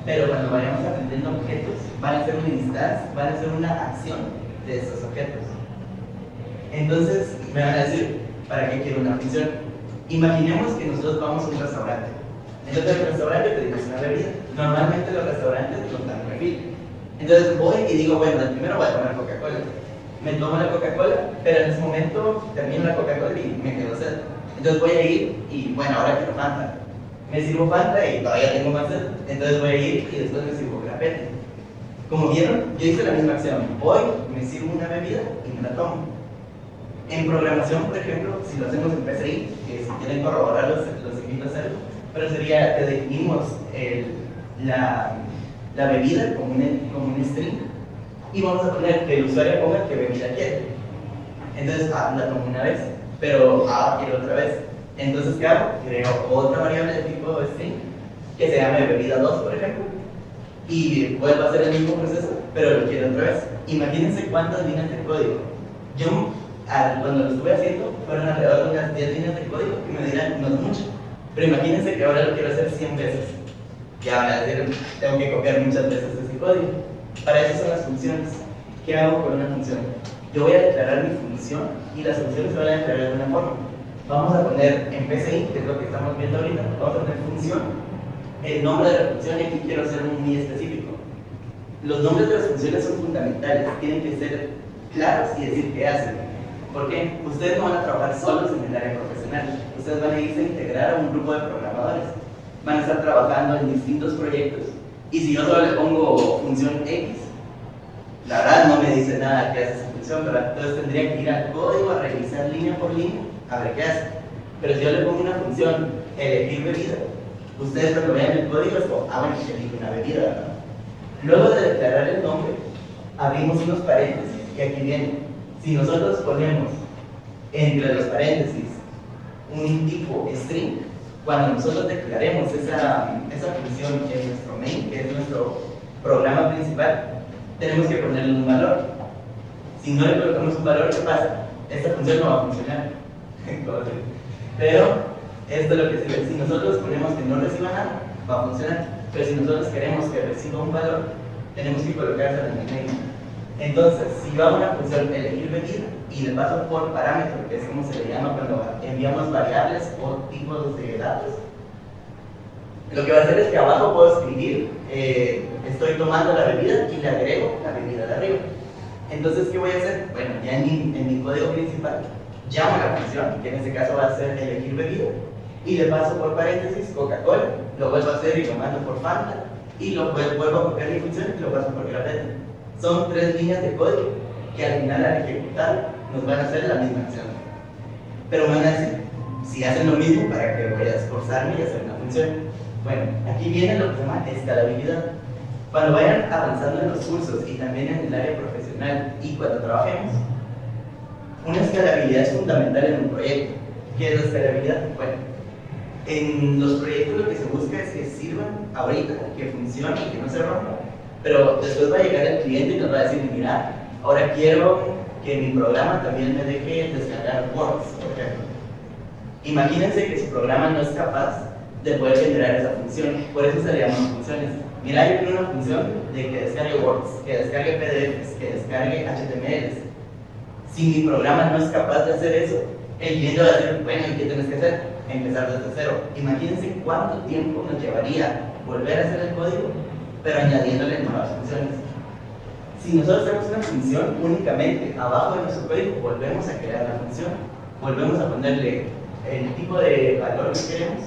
pero cuando vayamos aprendiendo objetos, van a ser una instancia, van a ser una acción de esos objetos. Entonces, me van a decir, ¿para qué quiero una función? Imaginemos que nosotros vamos a un restaurante. Entonces, el restaurante pedimos una bebida. Normalmente los restaurantes nos dan refil. Entonces, voy y digo, bueno, primero voy a tomar Coca-Cola. Me tomo la Coca-Cola, pero en ese momento termino la Coca-Cola y me quedo sed. Entonces voy a ir y, bueno, ahora quiero Fanta. Me sirvo Fanta y todavía tengo más sed. Entonces voy a ir y después me sirvo grapete. Como vieron, yo hice la misma acción. Voy, me sirvo una bebida y me la tomo. En programación, por ejemplo, si lo hacemos en PCI, que si quieren corroborarlos, los invito a hacerlo, pero sería que definimos la bebida como un string y vamos a poner que el usuario ponga qué bebida quiere. Entonces, la tomo una vez, pero quiero otra vez. Entonces, ¿qué hago? Creo otra variable de tipo string que se llame bebida 2, por ejemplo, y vuelvo a hacer el mismo proceso, pero lo quiero otra vez. Imagínense cuántas líneas de código. Yo, cuando lo estuve haciendo, fueron alrededor de unas 10 líneas de código y me dirán, no es mucho. Pero imagínense que ahora lo quiero hacer 100 veces. Ya van a decir, tengo que copiar muchas veces ese código. Para eso son las funciones. ¿Qué hago con una función? Yo voy a declarar mi función y las funciones se van a declarar de una forma. Vamos a poner en PCI, que es lo que estamos viendo ahorita, vamos a poner función, el nombre de la función, y aquí quiero hacer un muy específico. Los nombres de las funciones son fundamentales, tienen que ser claros y decir qué hacen. ¿Por qué? Ustedes no van a trabajar solos en el área profesional, ustedes van a irse a integrar a un grupo de programadores, van a estar trabajando en distintos proyectos, y si yo solo le pongo función X, la verdad no me dice nada qué hace esa función, ¿verdad? Entonces tendría que ir al código a revisar línea por línea a ver qué hace. Pero si yo le pongo una función elegir bebida, ustedes cuando vean el código es como, bueno, elegir una bebida, ¿verdad? Luego de declarar el nombre, abrimos unos paréntesis y aquí viene. Si nosotros ponemos entre los paréntesis un tipo string, cuando nosotros declaremos esa función en nuestro main, que es nuestro programa principal, tenemos que ponerle un valor. Si no le colocamos un valor, ¿qué pasa? Esta función no va a funcionar. Pero esto es lo que sirve. Si nosotros ponemos que no reciba nada, va a funcionar. Pero si nosotros queremos que reciba un valor, tenemos que colocarlo en el main. Entonces, si va una función elegir bebida y le paso por parámetro, que es como se le llama cuando enviamos variables o tipos de datos, lo que va a hacer es que abajo puedo escribir, estoy tomando la bebida y le agrego la bebida de arriba. Entonces, ¿qué voy a hacer? Bueno, ya en mi código principal llamo a la función, que en este caso va a ser elegir bebida, y le paso por paréntesis Coca-Cola, lo vuelvo a hacer y lo mando por Fanta, y lo vuelvo a copiar mi función y lo paso por grapete. Son 3 líneas de código que al final al ejecutar nos van a hacer la misma acción. Pero me van a decir, si hacen lo mismo, ¿para qué voy a esforzarme y hacer una función? Bueno, aquí viene lo que se llama escalabilidad. Cuando vayan avanzando en los cursos y también en el área profesional y cuando trabajemos, una escalabilidad es fundamental en un proyecto. ¿Qué es la escalabilidad? Bueno, en los proyectos lo que se busca es que sirvan ahorita, que funcionen y que no se rompan. Pero después va a llegar el cliente y nos va a decir, mira, ahora quiero que mi programa también me deje descargar Words, por ejemplo. Imagínense que su programa no es capaz de poder generar esa función, por eso se le llaman funciones. Mira, yo quiero una función de que descargue Words, que descargue PDFs, que descargue HTMLs. Si mi programa no es capaz de hacer eso, el cliente va a decir, bueno, ¿y qué tienes que hacer? Empezar desde cero. Imagínense cuánto tiempo nos llevaría volver a hacer el código, pero añadiéndole nuevas funciones. Si nosotros hacemos una función únicamente abajo de nuestro código, volvemos a crear la función, volvemos a ponerle el tipo de valor que queremos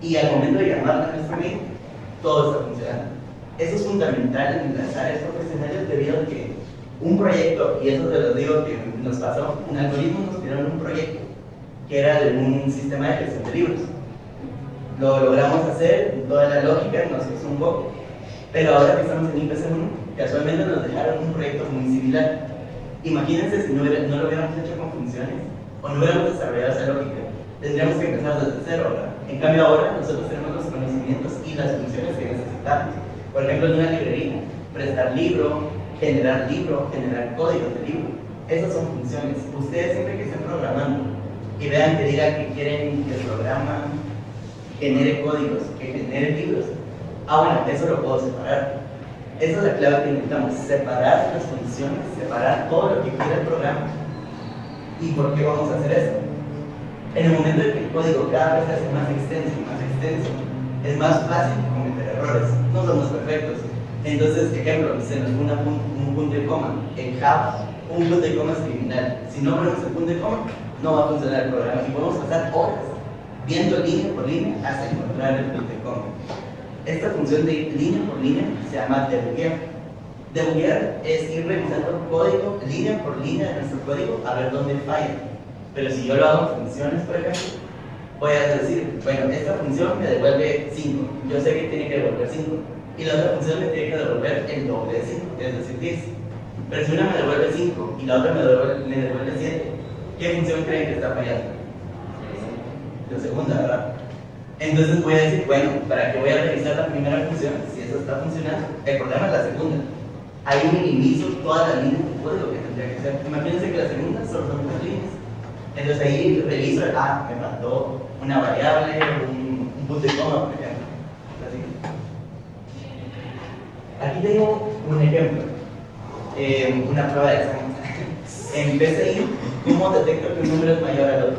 y al momento de llamarla a nuestro main, todo está funcionando. Eso es fundamental en las áreas profesionales debido a que un proyecto, y eso se los digo que nos pasó, un algoritmo nos dieron un proyecto que era de un sistema de gestión de libros. Lo logramos hacer, toda la lógica nos hizo un poco. Pero ahora que estamos en IPC1, casualmente nos dejaron un proyecto muy similar. Imagínense si no lo hubiéramos hecho con funciones o no hubiéramos desarrollado esa lógica. Tendríamos que empezar desde cero, ¿verdad? En cambio ahora nosotros tenemos los conocimientos y las funciones que necesitamos. Por ejemplo, en una librería, prestar libro, generar códigos de libro. Esas son funciones. Ustedes siempre que estén programando y vean que diga que quieren que el programa genere códigos, que genere libros, bueno, eso lo puedo separar. Esa es la clave que necesitamos, separar las funciones, separar todo lo que quiere el programa. ¿Y por qué vamos a hacer eso? En el momento en que el código cada vez se hace más extenso, es más fácil cometer errores. No somos perfectos. Entonces, ejemplo, se nos pone un punto y coma. En Java, un punto y coma es criminal. Si no ponemos el punto y coma, no va a funcionar el programa. Y podemos pasar horas viendo línea por línea hasta encontrar el punto y coma. Esta función de línea por línea se llama debuguear. Debuguear es ir revisando el código, línea por línea de nuestro código, a ver dónde falla. Pero si yo lo hago en funciones, por ejemplo, voy a decir, bueno, esta función me devuelve 5. Yo sé que tiene que devolver 5. Y la otra función me tiene que devolver el doble de 5, es decir, 10. Pero si una me devuelve 5 y la otra me devuelve 7, ¿qué función creen que está fallando? La segunda, ¿verdad? Entonces voy a decir, bueno, ¿para qué voy a revisar la primera función? Si eso está funcionando, el problema es la segunda. Ahí minimizo todas las líneas de código que tendría que hacer. Imagínense que la segunda solo son 2 líneas. Entonces ahí reviso, me faltó una variable, un punto y coma, por ejemplo. Así. Aquí tengo un ejemplo, una prueba de examen. En PCI, ¿cómo detecto que un número es mayor al otro?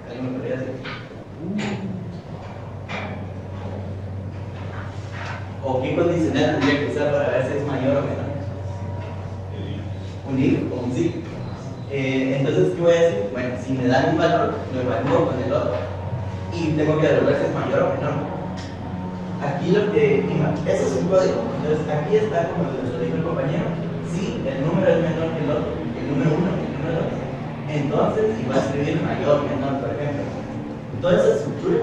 ¿Alguien me podría decir? ¿O qué condicional tendría que usar para ver si es mayor o menor? Un if o un si. Entonces, ¿qué voy a decir? Bueno, si me dan un valor, lo evalúo con el otro y tengo que devolver si es mayor o menor. Aquí eso es un código. Entonces, aquí está, como lo dijo el compañero, si el número es menor que el otro, el número 1 y el número 2, entonces iba a escribir mayor, menor, por ejemplo. Toda esa estructura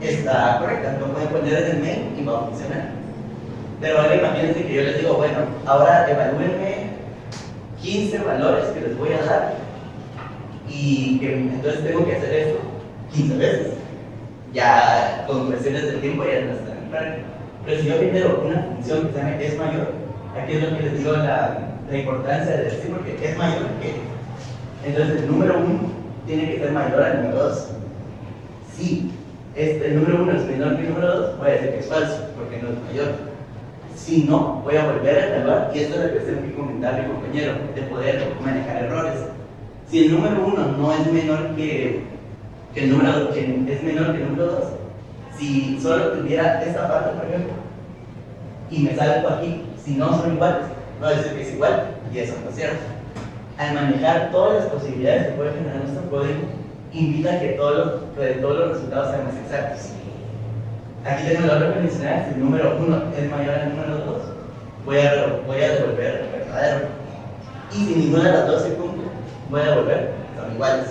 está correcta, lo pueden poner en el main y va a funcionar. Pero ahora imagínense que yo les digo, bueno, ahora evalúenme 15 valores que les voy a dar y que entonces tengo que hacer esto 15 veces. Ya con cuestiones del tiempo ya no está en práctica. Pero si yo genero una función que se llama es mayor, aquí es lo que les digo la importancia de decir, porque es mayor que. Entonces el número 1 tiene que ser mayor al número 2. Si el número 1 es menor que el número 2, voy a decir que es falso, porque no es mayor. Si no, voy a volver a evaluar, y esto es lo que tengo que comentarle, compañero, de poder manejar errores. Si el número 1 no es menor que el número 2, es menor que el número 2, si solo tuviera esta parte, por ejemplo, y me salgo aquí, si no son iguales, voy a decir que es igual, y eso no es cierto. Al manejar todas las posibilidades que puede generar nuestro código, invita a que todos los resultados sean más exactos. Aquí tengo la otra condicional, si el número 1 es mayor al número 2, voy a devolver el verdadero. Y si ninguna de las dos se cumple, voy a devolver, son iguales.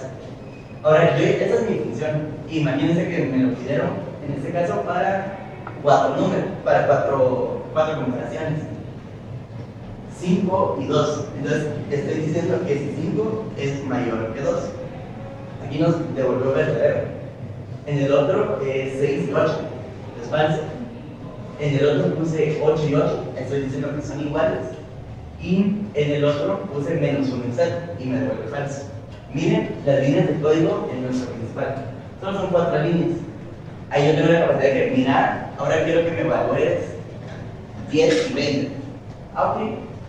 Ahora, esa es mi función. Imagínense que me lo pidieron, en este caso, para 4 números, para 4 comparaciones. 5 y 2. Entonces, estoy diciendo que si 5 es mayor que 2. Aquí nos devolvió verdadero. En el otro, 6 y 8. Es falso. En el otro puse 8 y 8. Estoy diciendo que son iguales. Y en el otro puse menos 1 y me devuelve falso. Miren las líneas de código en nuestro principal. Solo son 4 líneas. Ahí yo tengo la capacidad de mirar, ahora quiero que me evalúes 10 y 20. Ok,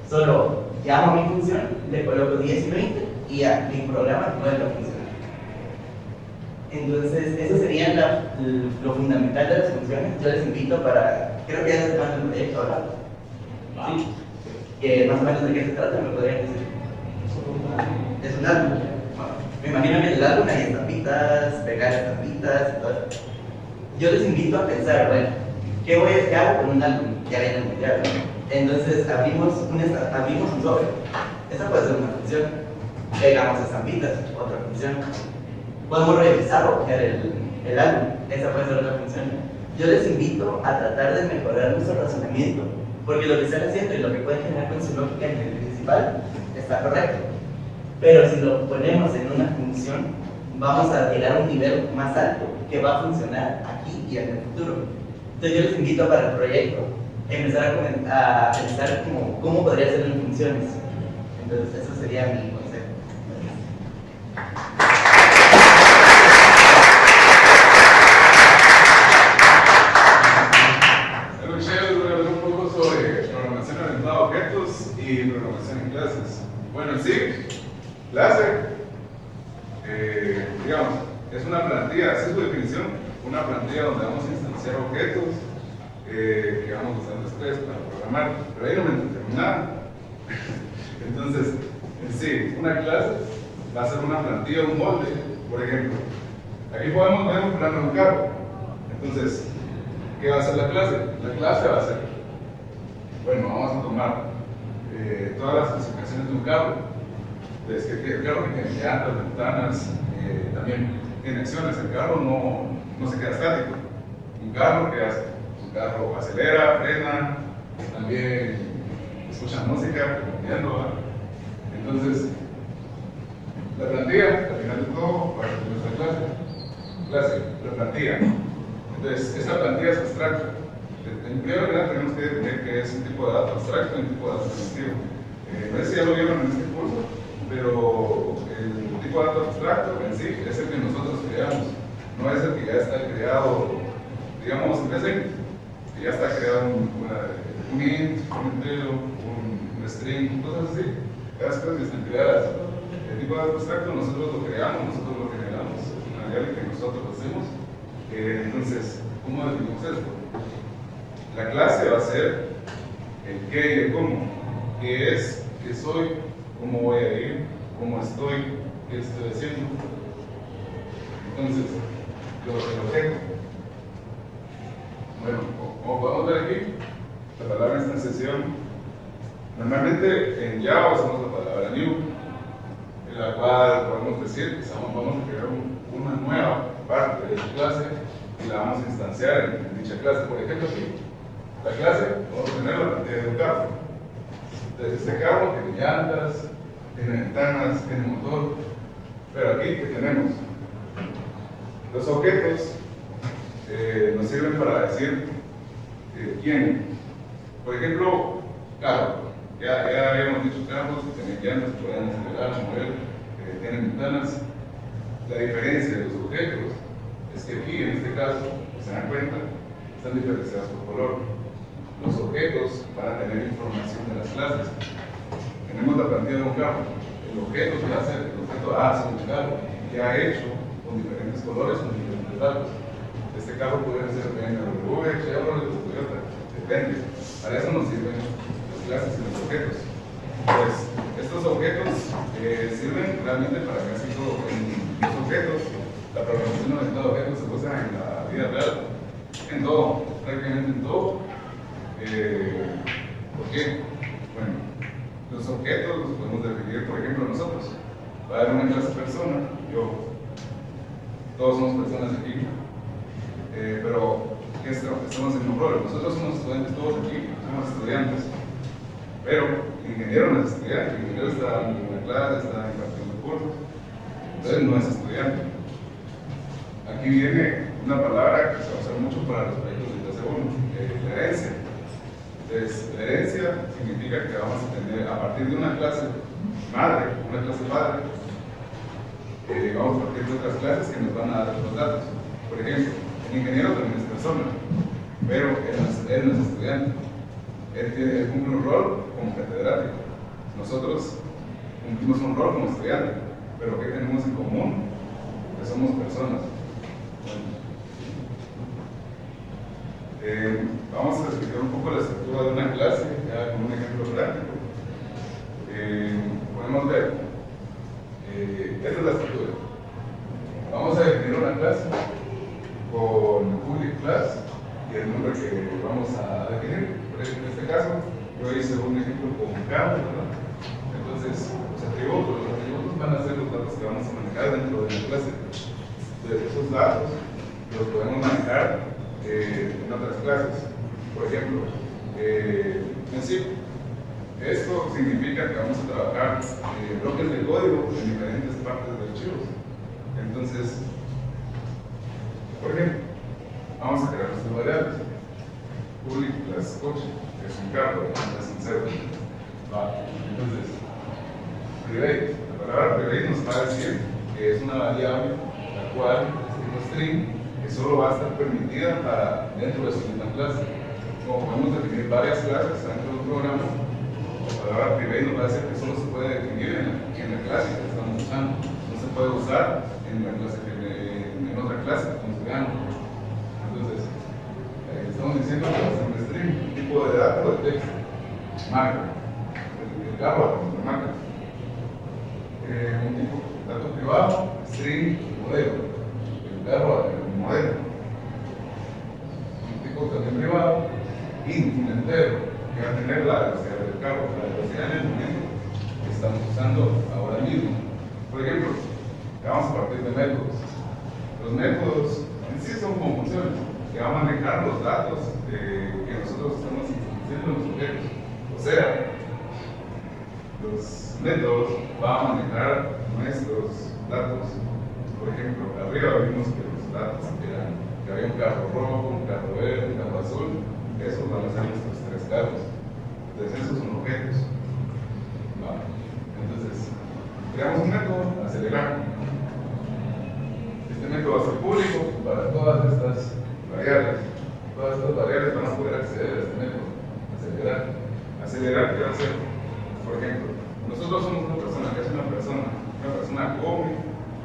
solo llamo a mi función, le coloco 10 y 20 y ya mi programa vuelve a funcionar. Entonces, eso sería lo fundamental de las funciones. Yo les invito creo que ya les mando el proyecto ahora. ¿Sí? Más o menos de qué se trata, me podrían decir. Es un álbum. Me imagino que en el álbum hay estampitas, pegar estampitas y todo eso. Yo les invito a pensar, bueno, ¿qué hago con un álbum? Ya viene el mundial, ¿no? Entonces abrimos un sobre. Esa puede ser una función. Pegamos estampitas, otra función. Podemos revisar o copiar el álbum. Esa puede ser otra función. yo les invito a tratar de mejorar nuestro razonamiento, porque lo que están haciendo y lo que pueden generar con su lógica en el principal está correcto. Pero si lo ponemos en una función, vamos a llegar a un nivel más alto que va a funcionar aquí y en el futuro. Entonces yo les invito para el proyecto empezar a pensar cómo podría ser en funciones. Entonces eso sería mi consejo. Bueno, yo voy a hablar un poco sobre programación orientada a objetos y programación en clases. Bueno, en sí, clase, digamos, es una plantilla, esa es su definición, una plantilla donde vamos a instanciar objetos que vamos a usar después para programar, pero ahí no me entretengo nada. Entonces, en sí, una clase va a ser una plantilla, un molde, por ejemplo. Aquí podemos ver un plano de un carro. Entonces, ¿qué va a hacer la clase? La clase va a ser, bueno, vamos a tomar todas las especificaciones de un carro. Entonces, el carro que tiene llantas, ventanas, también tiene acciones. El carro no se queda estático. Un carro, ¿qué hace? Un carro acelera, frena, también escucha música, dependiendo, ¿verdad? Entonces, la plantilla, al final de todo, para nuestra clase, la plantilla. Entonces, esta plantilla es abstracta. En primer lugar, tenemos que definir que es un tipo de dato abstracto y un tipo de dato primitivo. No sé si ya lo vieron en este curso, pero el tipo de dato abstracto en sí es el que nosotros creamos, no es el que ya está creado, digamos, en vez de que ya está creado un int, un entero, un string, cosas así. Cada cosas que están creadas. El tipo de dato abstracto nosotros lo creamos, nosotros lo generamos, es una realidad que nosotros hacemos. Entonces, ¿cómo definimos esto? La clase va a ser el qué y el cómo. ¿Qué es? ¿Qué soy? ¿Cómo voy a ir? ¿Cómo estoy? ¿Qué estoy haciendo? Entonces, el objeto. Bueno, como podemos ver aquí, la palabra instanciación. Normalmente en Java usamos la palabra new, en la cual podemos decir que vamos a crear una nueva parte de la clase y la vamos a instanciar en dicha clase. Por ejemplo, aquí, la clase, vamos a tener la plantilla de un carro. Entonces, este carro tiene llantas, tiene ventanas, tiene motor, pero aquí, ¿qué tenemos? Los objetos nos sirven para decir quién. Por ejemplo, carro. Ya habíamos dicho carros que tienen llantas, que pueden acelerar, mover, tienen ventanas. La diferencia de los objetos es que aquí, en este caso, si se dan cuenta, están diferenciados por color. Los objetos van a tener información de las clases. Tenemos la plantilla de un carro. El objeto que hace, el objeto A es un carro que ha hecho con diferentes colores, con diferentes datos. Este carro puede ser BMW, Chevrolet, Toyota, depende. Para eso nos sirven las clases y los objetos. Pues estos objetos sirven realmente para casi todo. En los objetos, la programación orientada a objetos se usa en la vida real, en todo, prácticamente en todo. ¿Por qué? Bueno, los objetos los podemos definir, por ejemplo, nosotros. Va a haber una clase persona, yo, todos somos personas aquí, pero ¿qué estamos en un rol? Nosotros somos estudiantes todos aquí, somos estudiantes, pero el ingeniero no es estudiante, el ingeniero está en una clase, está impartiendo cursos, entonces no es estudiante. Aquí viene una palabra que se va a usar mucho para los proyectos de clase 1, la herencia. Entonces, la herencia significa que vamos a tener, a partir de una clase madre, vamos a partir de otras clases que nos van a dar los datos. Por ejemplo, el ingeniero también es persona, pero él no es estudiante. Él cumple un rol como catedrático. Nosotros cumplimos un rol como estudiante, pero ¿qué tenemos en común? Que somos personas. Vamos a explicar un poco la estructura de una clase, ya con un ejemplo práctico. Podemos ver, esta es la estructura. Vamos a definir una clase con el public class y el nombre que vamos a definir. Por ejemplo, en este caso, yo hice un ejemplo con carro, ¿verdad? Entonces, los atributos van a ser los datos que vamos a manejar dentro de la clase. Entonces, esos datos los podemos manejar en otras clases. Por ejemplo, en sí, esto significa que vamos a trabajar bloques de código en diferentes partes de archivos. Entonces, por ejemplo, vamos a crear nuestras variables. Public plus coche, que es un carro, es un cero. Entonces, private, la palabra private nos va a decir que es una variable la cual es tipo string, que solo va a estar permitida para dentro de su misma clase. Como podemos definir varias clases dentro de un programa, la palabra private nos va a decir que solo se puede definir en la clase que estamos usando. No se puede usar en la clase en otra clase que estamos creando. Entonces, estamos diciendo que va a ser un string, un tipo de dato de texto, marca, el carro, la marca. Un tipo de dato privado, string, modelo, el carro, el modelo. Un tipo también privado, int, un entero, que va a tener la velocidad del carro, la velocidad en el momento que estamos usando ahora mismo. Por ejemplo, vamos a partir de métodos. Los métodos en sí son como funciones que van a manejar los datos que nosotros estamos introduciendo en los objetos. O sea, los métodos van a manejar nuestros datos. Por ejemplo, arriba vimos que los datos eran que había un carro rojo, un carro verde, un carro azul. Esos van a ser nuestros tres carros. Entonces, esos son objetos. ¿Vale? Entonces, creamos un método, acelerar. Este método va a ser público para todas estas variables. Todas estas variables van a poder acceder a este método. Acelerar. Acelerar, ¿qué va a hacer? Por ejemplo, nosotros somos una persona, que es una persona come,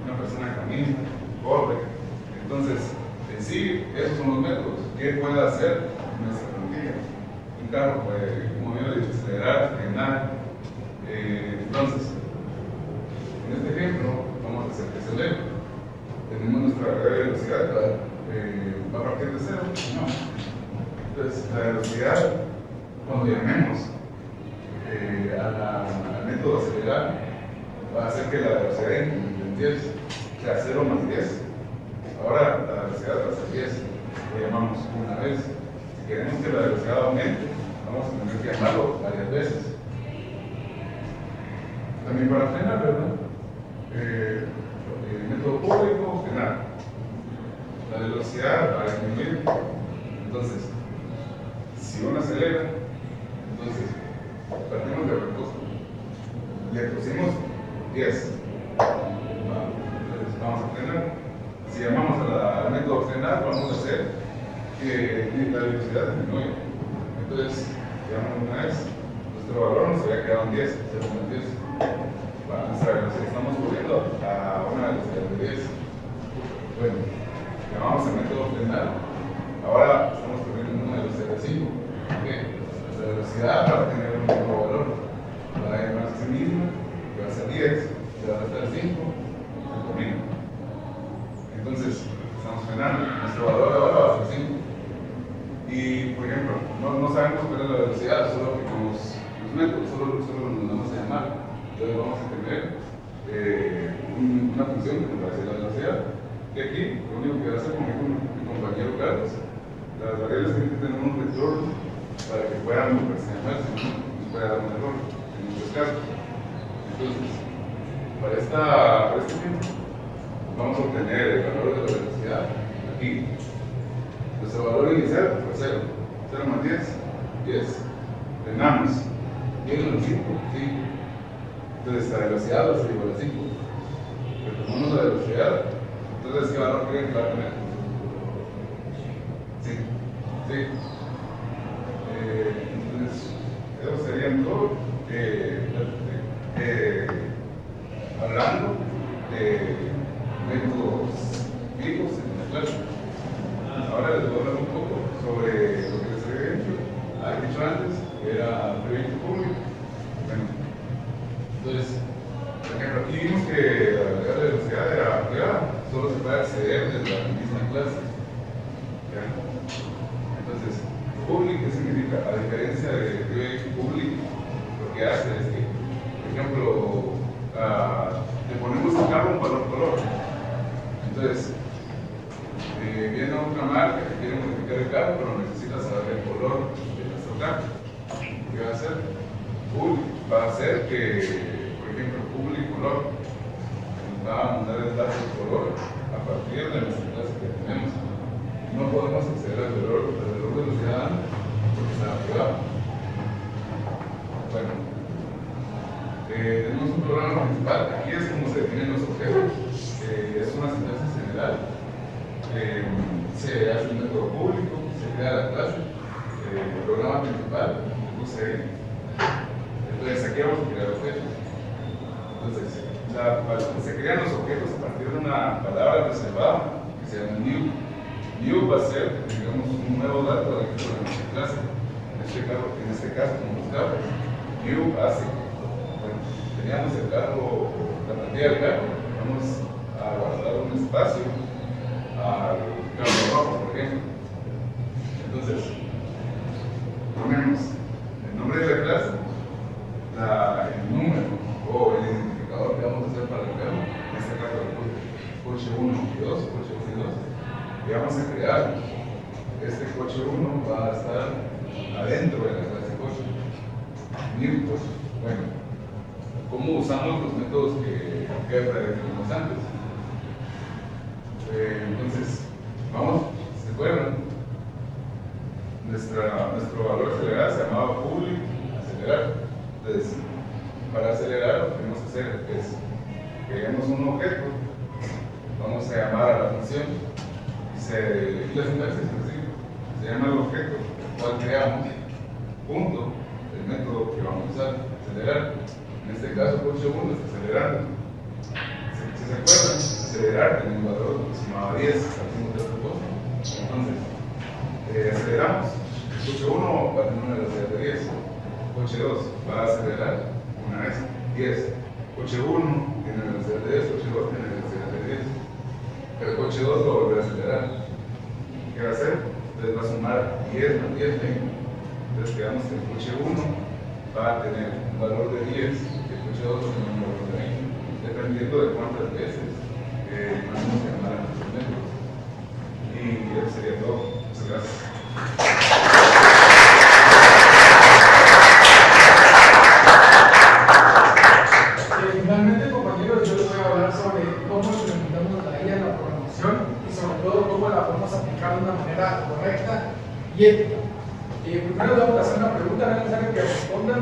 una persona camina, corre. Entonces, en sí, esos son los métodos. ¿Qué puede hacer nuestra plantilla? Un carro puede, como yo he dicho, acelerar, frenar. Entonces, en este ejemplo, vamos a hacer que acelere. Tenemos nuestra variable de velocidad, va a partir de cero. No. Entonces, la velocidad, cuando llamemos al método acelerar, va a hacer que la velocidad en 10 sea 0 más 10. Ahora la velocidad va a ser 10. Lo llamamos una vez. Si queremos que la velocidad aumente, vamos a tener que llamarlo varias veces. También para frenar, ¿verdad? El método público, frenar. La velocidad va a disminuir. Entonces, si uno acelera, entonces partimos de recurso. Le pusimos 10. Entonces, vamos a frenar. Si llamamos al método frenar, vamos a hacer que la velocidad disminuya. Entonces, llamamos una vez. Nuestro valor nos había quedado en 10, 0,10. Nuestra velocidad estamos subiendo a una velocidad de 10. Bueno, llamamos al método frenar. Ahora estamos corriendo una velocidad de 5. La velocidad va a tener un nuevo valor. Va a llamar a sí misma, que va a ser 10, se va a restar 5, se combina. Entonces, estamos frenando. Nuestro valor de ahora va a ser 5. Y, por ejemplo, no sabemos cuál es la velocidad, solo aplicamos los métodos, solo nos vamos a llamar. Entonces vamos a tener una función que nos va a decir la velocidad. Y aquí, lo único que va a hacer, como dijo mi compañero Carlos, las variables tienen que tener un retorno para que puedan llamarse, nos pueda dar un error en muchos casos. Entonces, para este ejemplo, vamos a obtener el valor de la velocidad aquí. Nuestro valor inicial fue 0. 0 más 10, 10. Frenamos. 10 menos 5, 5. Entonces, la velocidad va a ser igual a 5. Retomamos la velocidad. Entonces, ¿qué valor creen que va a tener? 5. Sí. Entonces, eso sería todo. Hablando de métodos vivos en la clase. Ahora les voy a hablar un poco sobre lo que les había dicho antes, que era private public. Bueno, entonces, por ejemplo, aquí vimos que la variable de velocidad era privada, solo se puede acceder desde la misma clase. ¿Ya? Entonces, public, ¿qué significa? A diferencia de private public, lo que hace es que, por ejemplo, le ponemos al carro un valor color. Entonces, viene otra marca que quiere modificar público va a hacer que, por ejemplo, público color nos va a mandar el dato de color a partir de nuestra clase que tenemos. No podemos acceder al valor de los ciudadanos porque está privado. Bueno, tenemos un programa principal. Aquí es como se definen los objetos. Es una sintaxis general. Se hace un método público, se crea la clase, el programa principal, puse ahí. Entonces aquí vamos a crear objetos. Entonces, se crean los objetos a partir de una palabra reservada que se llama new. New va a ser, digamos, un nuevo dato dentro de nuestra clase. En este caso, como buscamos, new hace. Bueno, teníamos el carro, la plantilla del carro, vamos a guardar un espacio al carro rojo, por ejemplo. Entonces, ponemos el nombre de la clase, el número o el identificador que vamos a hacer para el carro, en este caso el coche 1 y 2, coche 1 y 2, y vamos a crear. Este coche 1 va a estar adentro de la clase coche. New coche. Bueno, ¿cómo usamos los métodos que predefinimos antes? Entonces, vamos, ¿se acuerdan? Nuestro valor acelerado se llamaba public acelerar. Entonces, para acelerar lo que tenemos que hacer es creamos un objeto, vamos a llamar a la función y la sintaxis es así, se llama el objeto, cual creamos, punto, el método que vamos a usar, acelerar. En este caso, coche 1 está acelerando. Si se acuerdan, acelerar tiene un valor aproximado a 10, hacemos de propósito. Entonces, aceleramos. Coche 1 va a tener una velocidad de 10. Coche 2 va a acelerar una vez 10. Coche 1 tiene velocidad de 10, coche 2 tiene velocidad de 10. Pero coche 2 lo va a volver a acelerar. ¿Qué va a hacer? Entonces va a sumar 10 más 10, 20. Entonces quedamos que el coche 1 va a tener un valor de 10 y el coche 2 va a tener un valor de 20, dependiendo de cuántas veces vamos a llamar a nuestros métodos. Y eso sería todo. Muchas gracias. Finalmente, compañeros, yo les voy a hablar sobre cómo implementamos la IA en la programación y sobre todo cómo la podemos aplicar de una manera correcta y ética. Primero les vamos a hacer una pregunta, no es necesario que respondan.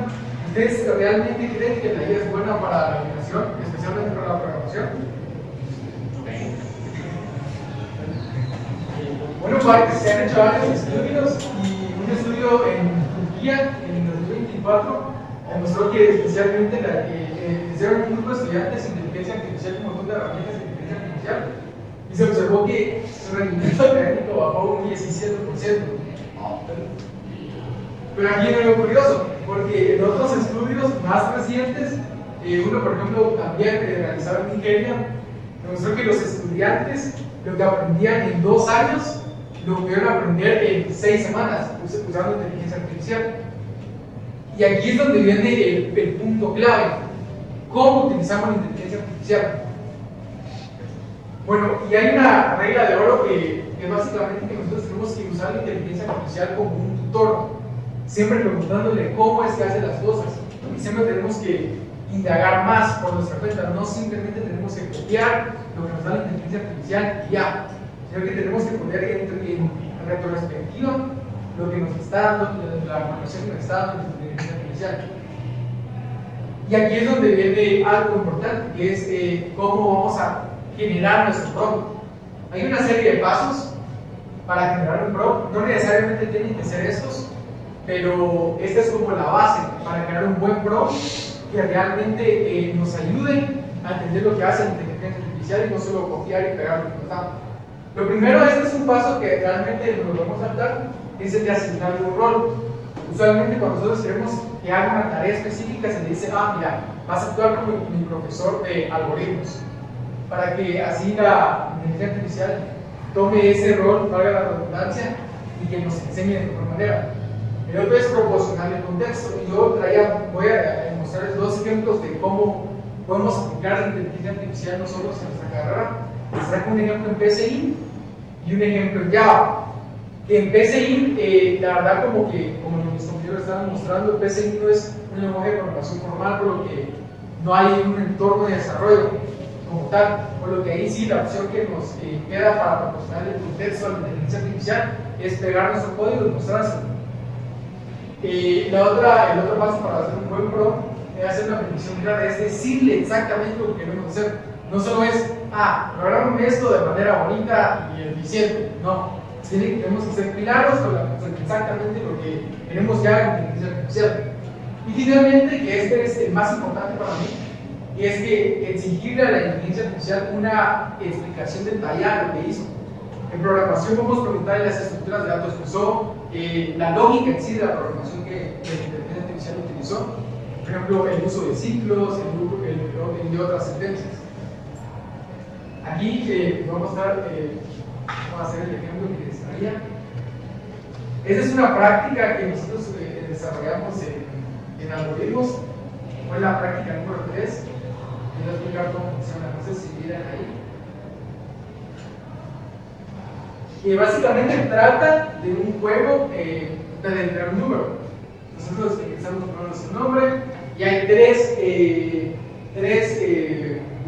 ¿Ustedes realmente creen que la IA es buena para la educación, especialmente para la programación? Bueno, se han hecho varios estudios y un estudio en Turquía en 2024 demostró que especialmente hicieron un grupo de estudiantes de inteligencia artificial con un montón de herramientas de inteligencia artificial y se observó que su rendimiento académico bajó un 17%. Pero aquí hay algo curioso, porque en otros estudios más recientes, uno por ejemplo también realizado en Nigeria, demostró que los estudiantes lo que aprendían en 2 años lo pudieron aprender en 6 semanas usando inteligencia artificial. Y aquí es donde viene el punto clave: ¿cómo utilizamos la inteligencia artificial? Bueno, y hay una regla de oro que es básicamente que nosotros tenemos que usar la inteligencia artificial como un tutor, siempre preguntándole cómo es que hace las cosas, y siempre tenemos que indagar más por nuestra cuenta, no simplemente tenemos que copiar lo que nos da la inteligencia artificial y ya, sino que tenemos que poner en retrospectiva lo que nos está dando, la información que nos está dando la inteligencia artificial. Y aquí es donde viene algo importante, que es cómo vamos a generar nuestro prompt. Hay una serie de pasos para generar un prompt, no necesariamente tienen que ser estos, pero esta es como la base para crear un buen prompt que realmente nos ayude a entender lo que hace la inteligencia artificial y no solo copiar y pegar lo que nos da. Lo primero, este es un paso que realmente nos vamos a saltar, es el de asignarle un rol. Usualmente cuando nosotros queremos que haga una tarea específica se le dice, mira, vas a actuar como mi profesor de algoritmos, para que así la inteligencia artificial tome ese rol, valga la redundancia, y que nos enseñe de mejor manera. El otro es proporcionar el contexto. Y yo voy a mostrarles 2 ejemplos de cómo podemos aplicar la inteligencia artificial nosotros en nuestra carrera. Les traigo un ejemplo en PCI y un ejemplo en Java. En PCI, la verdad, como mis compañeros estaban mostrando, PCI no es un lenguaje de programación formal, por lo que no hay un entorno de desarrollo como tal, por lo que ahí sí la opción que nos queda para proporcionar el contexto a la inteligencia artificial es pegar nuestro código y mostrárselo. El otro paso para hacer un buen prompt es hacer una petición clara, es decirle exactamente lo que queremos hacer. No solo es, programa esto de manera bonita y eficiente, no. Tenemos que ser claros con exactamente lo que queremos ya en la inteligencia artificial. Y finalmente, que este es el más importante para mí, y es que exigirle a la inteligencia artificial una explicación detallada de lo que hizo. En programación vamos a preguntar las estructuras de datos que usó, la lógica en sí de la programación que la inteligencia artificial utilizó, por ejemplo, el uso de ciclos, el orden de otras sentencias. Aquí vamos a hacer el ejemplo que les traía. Esta es una práctica que nosotros desarrollamos en algoritmos. Fue la práctica número 3. Voy a explicar cómo funciona. No sé si miran ahí. Y básicamente trata de un juego de entrar un número. Nosotros empezamos a ponernos un nombre y hay tres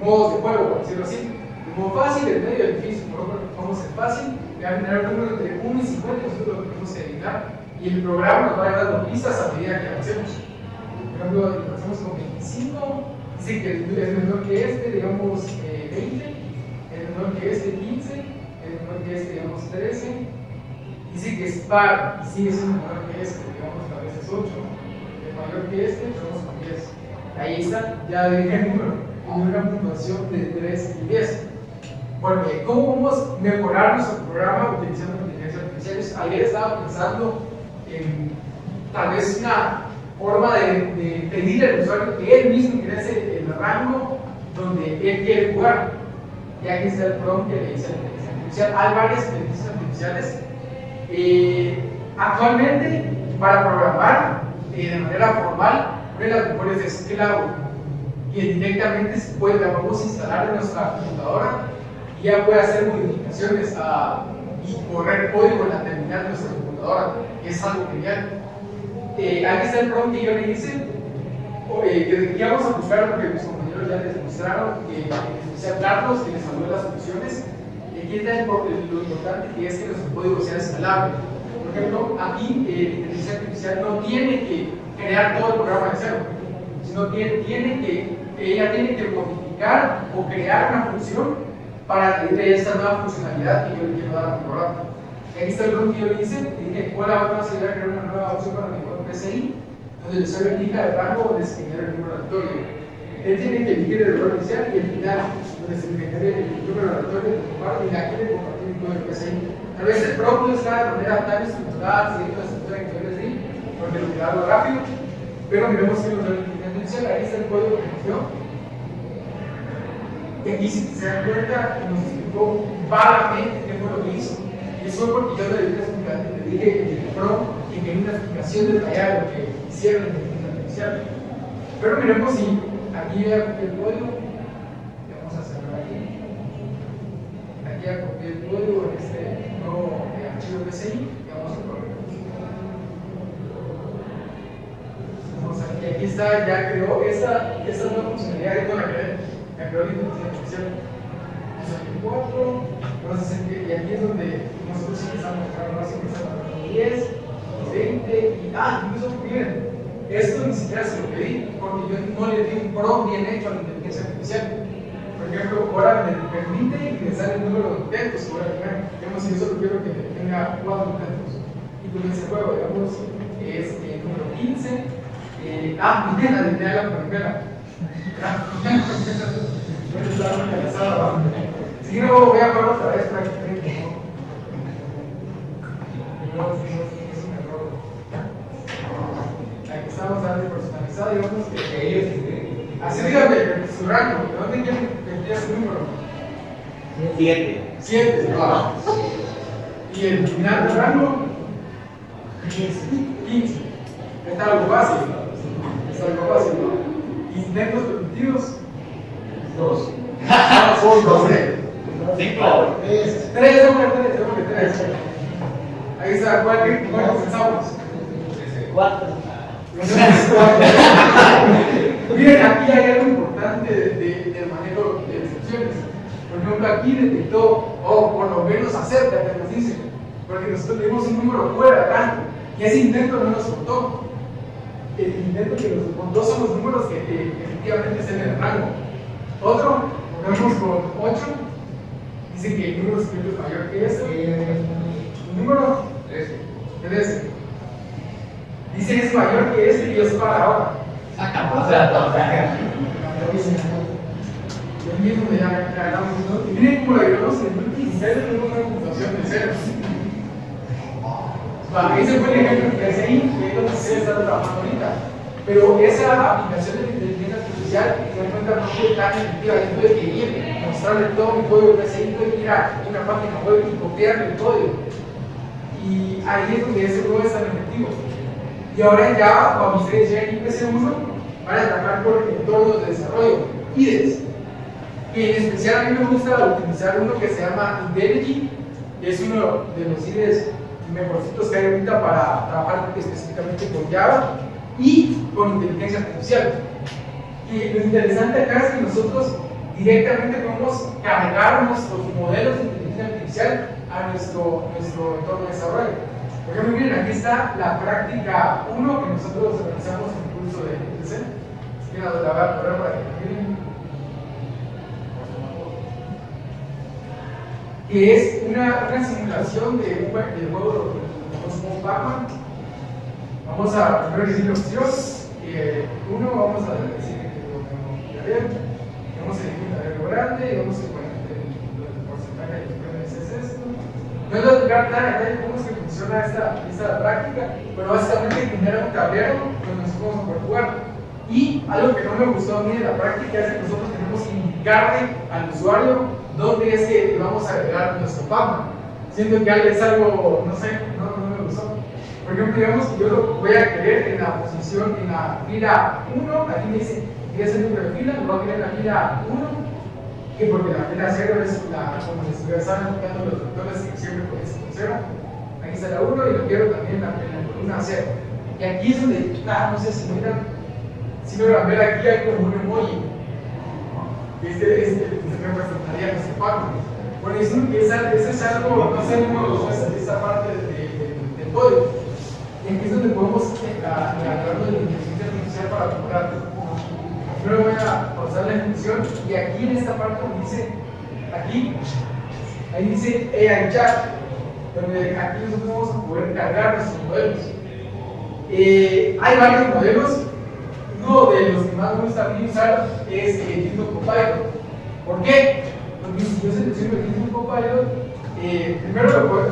modos de juego, por decirlo así. El modo fácil, el medio y el difícil. Por ejemplo, vamos en fácil, y va a generar un número entre 1 y 50, nosotros lo tenemos que editar. Y el programa nos va a ir dando pistas a medida que avancemos. Por ejemplo, empezamos con 25, dice que es menor que este, digamos 20, es menor que este 15, es menor que este, digamos 13, dice que es par y sigue siendo menor que este, digamos a veces 8, es mayor que este, tenemos con 10. Ahí está, ya dije el número, y una puntuación de 3 y 10. Bueno, ¿cómo vamos a mejorar nuestro programa utilizando inteligencia artificial? Ayer estaba pensando en tal vez una forma de pedirle al usuario que él mismo ingrese el rango donde él quiere jugar. Y aquí está el prompt que le dice a la inteligencia artificial. Hay varias inteligencias artificiales. Actualmente, para programar de manera formal, una de las mejores es Cloud, que directamente la vamos a instalar en nuestra computadora y ya puede hacer modificaciones y correr código en la terminal de nuestra computadora, que es algo genial. Aquí está el prompt que yo le hice, que vamos a buscar porque mis compañeros ya les mostraron, especial Carlos, que les habló de las soluciones. Y aquí está lo importante, que es que nuestro código sea escalable. Por ejemplo, aquí la inteligencia artificial no tiene que crear todo el programa de cero, sino que ella tiene que modificar o crear una función para tener esta nueva funcionalidad que yo le quiero dar a mi programa. Aquí está el prompt que yo le hice, y dije, ¿cuál ahora se va a crear una nueva opción para mi PCI? Donde el usuario elija el rango o designar el número aleatorio. Él tiene que elegir el error inicial y el final, donde se designaría el número aleatorio de compartir y la quiere compartir con el PCI. Tal vez el prompt no está de manera tan estructurada, siguiendo la estructura que yo les di, porque lo quiero algo rápido, pero miremos que nos da la inteligencia artificial. Ahí está el código que nos dio. Y aquí, si se dan cuenta, nos explicó vagamente qué fue lo que hizo. Y eso fue porque yo le dije el prompt que quería una explicación detallada de lo que hicieron la inteligencia artificial. Pero miremos si aquí ya copié el código. Vamos a cerrar aquí. Aquí ya copié el código en este nuevo archivo PCI y vamos a correr. Aquí está, ya creó esa nueva funcionalidad que la creó la inteligencia artificial. Vamos a aquí 4, vamos a hacer que, y aquí es donde nosotros empezamos a trabajar más, empezamos a trabajar 10, 20, y incluso miren, esto ni siquiera se lo pedí, porque yo no le di un prompt bien hecho a la inteligencia artificial. Por ejemplo, ahora me permite y me sale el número de intentos. Digamos, si yo solo quiero que tenga 4 intentos y comience el juego, digamos, es el número 15. Miren, adiviné la primera. Si no, voy a probar otra vez para que vean que no es un error. Aquí estamos dando personalizado, digamos que ellos. Así díganme, su rango, ¿de dónde quieren que tenga su número? 7. Y el final del rango, 15. Está algo fácil. ¿no? Intentos permitidos, 2. 3. Ahí está, ¿cuál pensamos? 4. Miren, aquí hay algo importante del manejo de excepciones. Por ejemplo, aquí detectó, o por lo menos acepta que nos dice, porque nosotros tenemos un número fuera de rango, y ese intento no nos contó. El intento que nos contó son los números que efectivamente están en el rango. Otro, ponemos con 8, dice que el número secreto es mayor que ese. El número 13. Dice que es mayor que este y es para ahora. Y mismo ya ganamos, ¿no? Y miren cómo la llevamos en el 16 tenemos una computación de ceros. Ese fue el ejemplo que hace ahí, que es lo que ustedes están trabajando ahorita. Pero esa aplicación de inteligencia artificial, se dan cuenta, no fue tan efectiva. Yo tuve que ir, mostrarle todo mi código de PCI, tuve que ir a una página web y copiarle el código. Y ahí es donde ese no es tan efectivo. Y ahora en Java, cuando ustedes lleguen a IPC1, van a trabajar por entornos de desarrollo, IDEs. Y en especial a mí me gusta utilizar uno que se llama IntelliJ, y es uno de los IDEs mejorcitos que hay ahorita para trabajar específicamente con Java y con inteligencia artificial. Y lo interesante acá es que nosotros directamente podemos cargar nuestros modelos de inteligencia artificial a nuestro entorno de desarrollo. Por ejemplo, miren, aquí está la práctica 1 que nosotros realizamos en el curso de ITC. Así que la voy a poner para que miren. Que es una simulación de un juego como Pac-Man. Vamos a primero decir la opción. Uno, vamos a decir que lo tenemos que vamos a elegir un tablero grande y vamos a poner el porcentaje de los es esto. No les voy a explicar tan a detalle cómo es que funciona esta práctica, pero básicamente genera un tablero donde nos vamos a poder jugar. Y algo que no me gustó a mí de la práctica es que nosotros tenemos que indicarle al usuario dónde es que vamos a agregar nuestro Pac-Man. Siento que es algo, no sé, no me gustó. Por ejemplo, digamos que yo lo voy a querer en la posición, en la fila 1, aquí me dice que es el número de fila, lo voy a querer en la fila 1, que porque la fila 0 es como les están enfocando los doctores que siempre comienzan con 0. Aquí está la 1 y lo quiero también en la columna 0. Y aquí es donde, no sé si miran, si me van a ver aquí hay como un emoji. Este representaría nuestro Pac-Man. Bueno, eso es algo, no sé, no me gustó esa parte del código. Y aquí es donde podemos agarrarlo de la inteligencia artificial para mejorar. Primero voy a pausar la ejecución y aquí en esta parte donde dice, ahí dice AI Chat, donde aquí nosotros vamos a poder cargar nuestros modelos. Hay varios modelos. Uno de los que más me gusta a mí usar es GitHub Copilot. ¿Por qué? Porque si yo selecciono el GitHub Copilot, primero lo pueden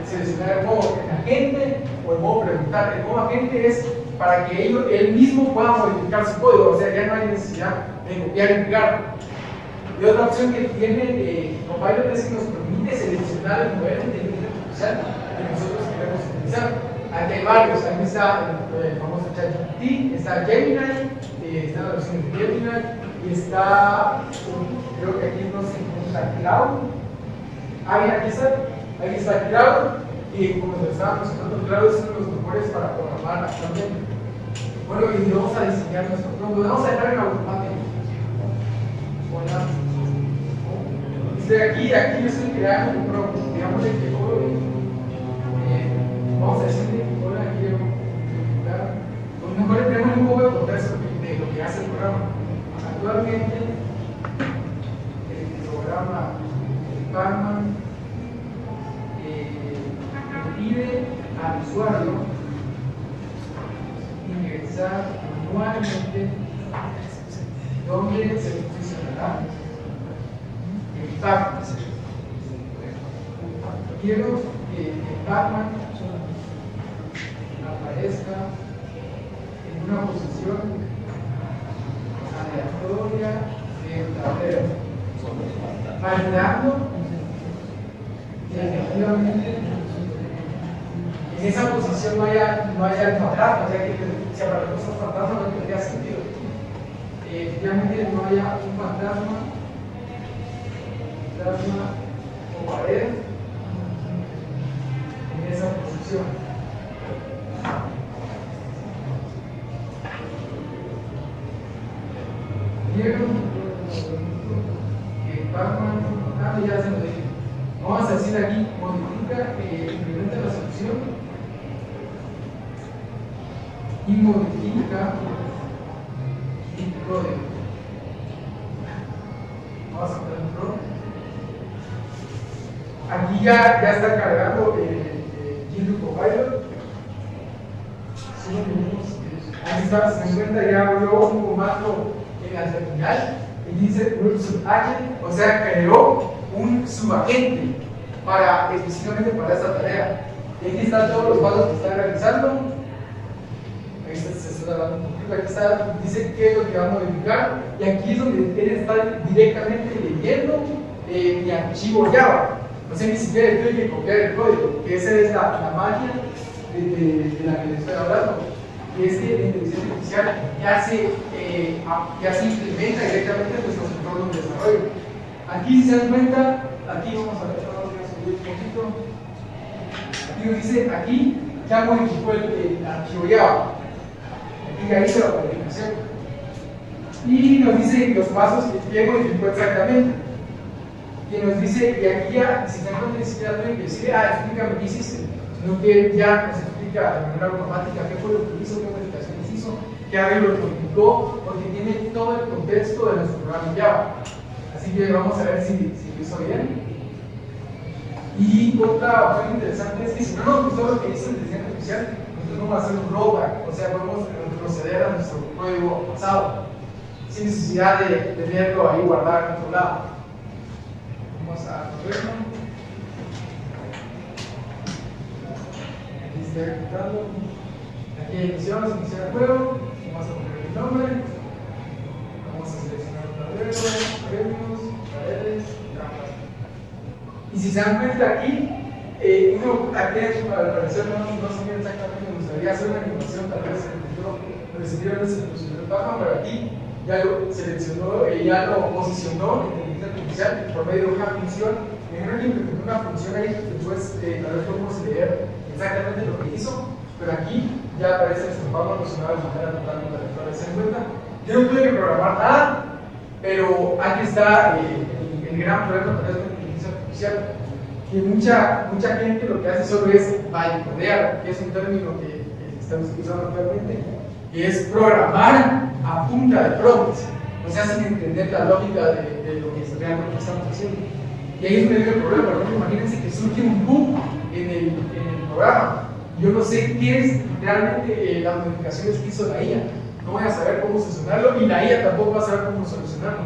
seleccionar en modo agente o en modo preguntar. El modo agente es para que él mismo pueda modificar su código, o sea, ya no hay necesidad de copiar y pegar. Y otra opción que tiene Copilot es que nos permite seleccionar el modelo de inteligencia artificial que nosotros queremos utilizar. Aquí hay varios, aquí está el famoso ChatGPT, está Gemini, está la versión de Gemini, y está, creo que aquí no se encuentra Cloud. Aquí está Cloud, y como les estaba mencionando, Cloud es uno de los mejores para programar actualmente. Bueno, y vamos a diseñar nuestro prompt, lo vamos a dejar en automático. Aquí yo estoy creando un prompt, digamos que vamos a decirle, hola, quiero ejecutar. Pues mejor tenemos un poco de contexto de lo que hace el programa. Actualmente, el programa Pac-Man pide al usuario ingresar manualmente donde se posicionará el Pac-Man. Quiero que el Pac-Man aparezca en una posición aleatoria del tablero, validando que efectivamente en esa posición no haya el fantasma, ya que si aparecemos un fantasma no tendría sentido. Efectivamente no haya un fantasma o pared en esa posición. Diego, ya se lo dije. Vamos a decir aquí, modifica, implementa la solución y modifica el código. Vamos a poner un pro. Aquí ya está cargando GitHub Copilot. Aquí está, se encuentra, ya abrió un comando en la terminal y dice un subagent, o sea, creó un subagente específicamente para esta tarea. Y aquí están todos los pasos que está realizando. Ahí se está hablando un poquito, aquí está, dice qué es lo que va a modificar, y aquí es donde él está directamente leyendo mi archivo Java. O sea, ni siquiera tengo que copiar el código, que esa es la magia de la que les estoy hablando. Y es que la inteligencia artificial ya se implementa directamente en nuestros entornos de desarrollo. Aquí, si se dan cuenta, aquí vamos a ver, vamos a subir un poquito. Aquí nos dice, aquí ya modificó el archivo Java. Aquí ya hizo la modificación. Y nos dice los pasos que modificó exactamente. Y nos dice que aquí ya, si se dan cuenta, ni siquiera tengo que decir, explícame qué hiciste, sino que ya nos explica de manera automática qué fue lo que hizo, qué modificaciones hizo, qué arreglo modificó, porque tiene todo el contexto de nuestro programa Java. Así que vamos a ver si lo hizo bien. Y otra opción interesante es que si no nos gustó lo que hizo la inteligencia artificial, nosotros vamos a hacer un rollback, o sea, podemos retroceder a nuestro código pasado, sin necesidad de tenerlo ahí guardado en otro lado. Vamos a correrlo. Aquí está ejecutando. Aquí iniciar el juego. Vamos a poner el nombre. Vamos a seleccionar un tablero, premios, paredes, trampas. Y si se dan cuenta aquí, aquí al parecer no sé bien exactamente, me gustaría hacer una animación tal vez en el futuro, donde se quiere solucionar el Batman, pero aquí ya lo seleccionó, ya lo posicionó en inteligencia artificial por medio de una función. En una función ahí, después tal vez podemos leer exactamente lo que hizo, pero aquí ya aparece nuestro Batman posicionado de manera totalmente aleatoria. ¿Se dan cuenta? Yo no tuve que programar nada, pero aquí está el gran problema con la inteligencia artificial. Que mucha gente lo que hace solo es bytecodear, que es un término que estamos utilizando actualmente, que es programar a punta de prompts, o sea, sin entender la lógica de lo que realmente estamos haciendo. Y ahí es donde viene el problema. Por ejemplo, imagínense que surge un bug en el programa. Yo no sé qué es realmente las modificaciones que hizo la IA. No voy a saber cómo solucionarlo y la IA tampoco va a saber cómo solucionarlo.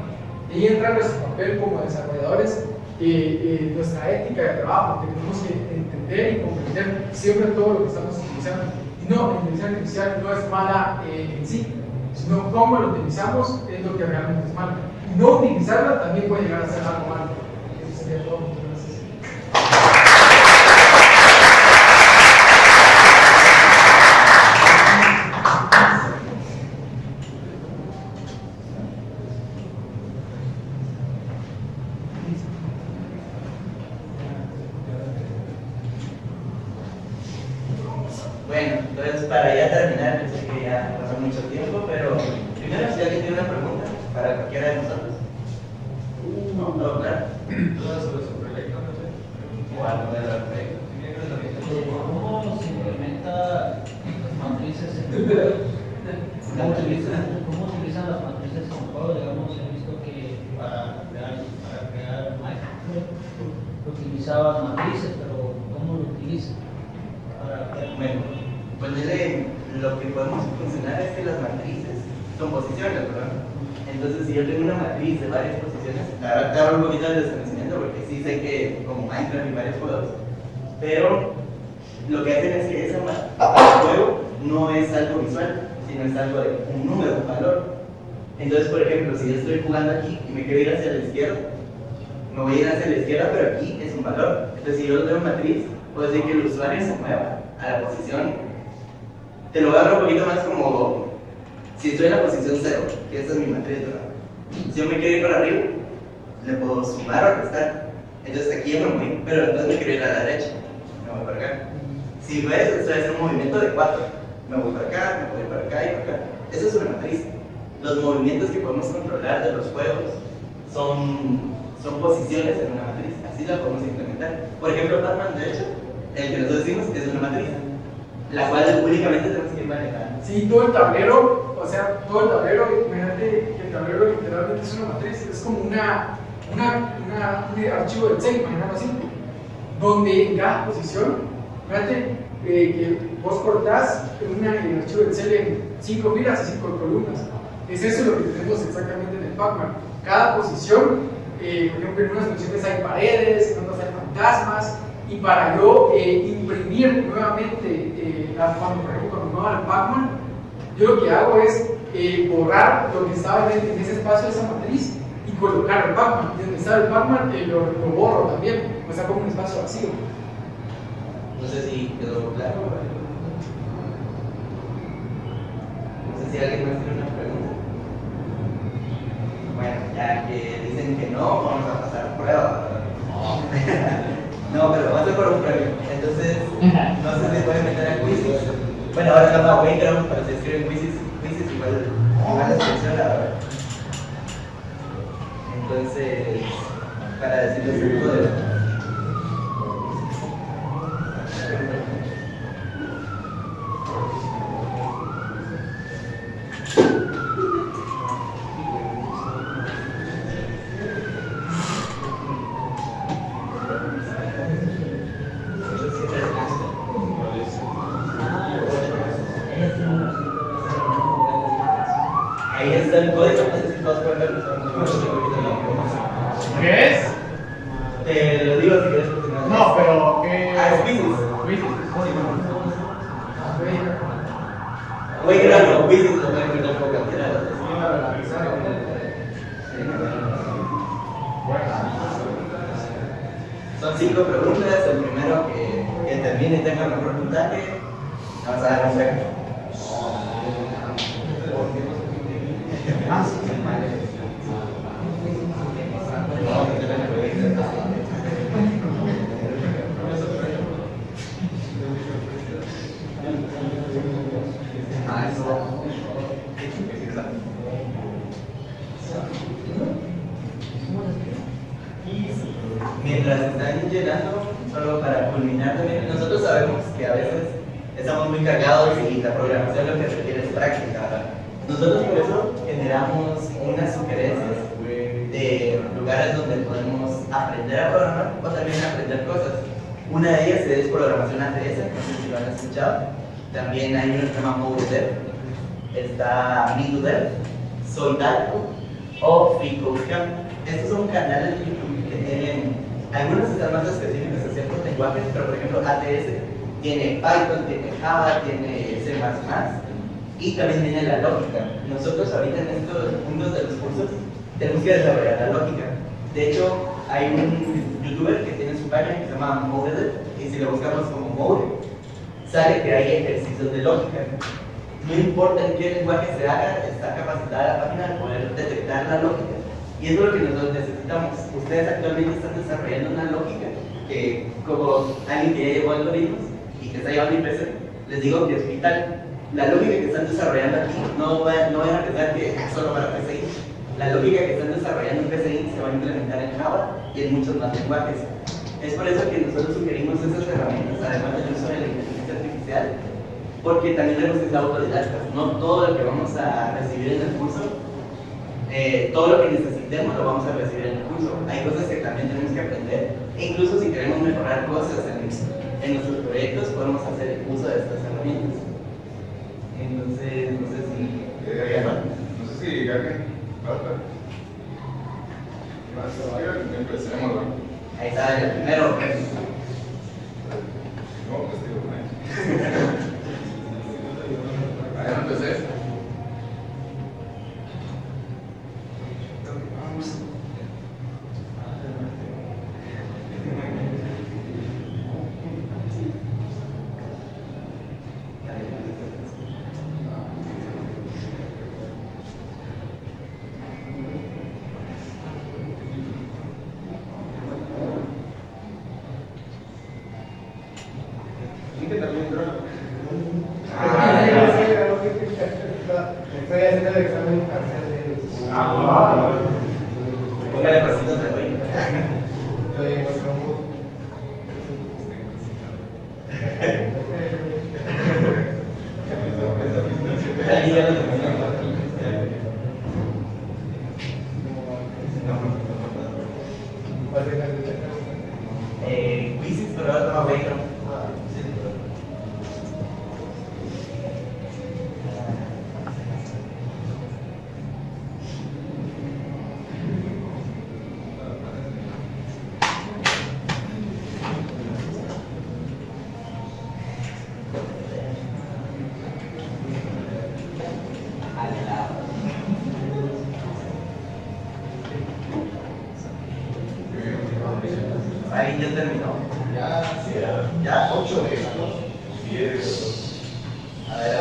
Y ahí entra nuestro papel como desarrolladores, nuestra ética de trabajo, que tenemos que entender y comprender siempre todo lo que estamos utilizando. Y no, la inteligencia artificial no es mala en sí, sino cómo lo utilizamos es lo que realmente es malo. Y no utilizarla también puede llegar a ser algo malo. Eso sería todo. Gracias. Bueno, entonces para ya terminar, sé que ya pasó mucho tiempo, pero primero si alguien tiene una pregunta para cualquiera de nosotros. No, claro. Todo sobre su proyecto, no sé. Igual, no es el proyecto. ¿Cómo se implementa las matrices en juegos? ¿Cómo utilizan las matrices en juegos? Digamos, he visto que para crear Minecraft utilizaban matrices, pero ¿cómo lo utilizan? Bueno, pues lo que podemos funcionar es que las matrices son posiciones, ¿verdad? Entonces, si yo tengo una matriz de varias posiciones, la verdad te hablo un poquito del desconocimiento porque sí sé que como Minecraft y varios juegos, pero lo que hacen es que ese juego no es algo visual, sino es algo de un número, un valor. Entonces, por ejemplo, si yo estoy jugando aquí y me quiero ir hacia la izquierda, me voy a ir hacia la izquierda, pero aquí es un valor. Entonces, si yo tengo matriz, puedo decir que el usuario se mueva a la posición. Te lo voy a dar un poquito más como si estoy en la posición 0, que esa es mi matriz, ¿verdad? Si yo me quiero ir para arriba, le puedo sumar o restar. Entonces aquí ya me voy, pero entonces me quiero ir a la derecha, me voy para acá. Si ves, estoy haciendo un movimiento de 4. Me voy para acá, me voy para acá y para acá. Eso es una matriz. Los movimientos que podemos controlar de los juegos son posiciones en una matriz, así la podemos implementar. Por ejemplo, Pac-Man, de hecho, el que nosotros decimos es una matriz, la cual únicamente tenemos que ir manejando. Sí, todo el tablero, o sea, todo el tablero, imagínate que el tablero literalmente es una matriz, es como un archivo de Excel, imagínalo así, donde en cada posición, fíjate que vos cortás un archivo de Excel en 5 filas y 5 columnas. Es eso lo que tenemos exactamente en el Pac-Man. Cada posición, por ejemplo, en unas posiciones hay paredes, en otras hay fantasmas, y para yo imprimir nuevamente, cuando muevo al Pac-Man, yo lo que hago es borrar lo que estaba en ese espacio de esa matriz y colocar el Pac-Man. Y donde está el Pac-Man lo borro también, o sea, como un espacio vacío. No sé si quedó claro. No sé si alguien más tiene una pregunta. Bueno, ya que dicen que no, vamos a pasar prueba. No, pero vamos a hacer por un premio. Entonces, no sé si pueden meter a quizzes. Bueno, ahora se llama Wayground, pero se escriben quizzes igual les funciona ahora. Entonces, para decirles un poco de... Ahí está el código, no sé si todos pueden verlo. ¿Qué es? Te lo digo si quieres continuar. No, pero ¿qué? Ah, es quizzes. Wayground o quizzes lo pueden meter por cualquiera de las dos. Son 5 preguntas, el primero que termine y tenga el mejor puntaje, vamos a dar un premio. Mientras están llenando, solo para culminar también, nosotros sabemos que a veces estamos muy cargados y la programación lo que requiere es práctica, ¿verdad? Nosotros por eso generamos unas sugerencias de lugares donde podemos aprender a programar o también aprender cosas. Una de ellas es programación ATS, no sé si lo han escuchado. También hay uno que se llama ModeDev, está MidoDev, Soldado o FreeCodeCamp. Estos son canales de YouTube que tienen, algunos están más específicos en ciertos lenguajes, pero por ejemplo ATS tiene Python, tiene Java, tiene C++, y también tiene la lógica. Nosotros ahorita en estos puntos de los cursos tenemos que desarrollar la lógica. De hecho, hay un youtuber que tiene su página que se llama ModeDev, y si lo buscamos como Mode, sale que hay ejercicios de lógica. No importa en qué lenguaje se haga, está capacitada la página de poder detectar la lógica. Y eso es lo que nosotros necesitamos. Ustedes actualmente están desarrollando una lógica que, como alguien que ya llevó algoritmos y que está llevando IPC, les digo que es vital. La lógica que están desarrollando aquí no van a pensar que es solo para PCI. La lógica que están desarrollando en PCI se va a implementar en Java y en muchos más lenguajes. Es por eso que nosotros sugerimos esas herramientas, además del uso de la inteligencia artificial, porque también tenemos que ser autodidactas. No todo lo que vamos a recibir en el curso, todo lo que necesitemos lo vamos a recibir en el curso. Hay cosas que también tenemos que aprender, e incluso si queremos mejorar cosas en nuestros proyectos, podemos hacer uso de estas herramientas. Entonces, no sé si alguien falta. Empecemos, ¿no? ahí está el primero. No, pues digo, ahí no empecé. el examen parcial de Póngale pasitos de güey. Ahí ya lo terminamos. Quizzes, pero ahora toma background. Ahí ya terminó. Ya. 8 de 10. A ver.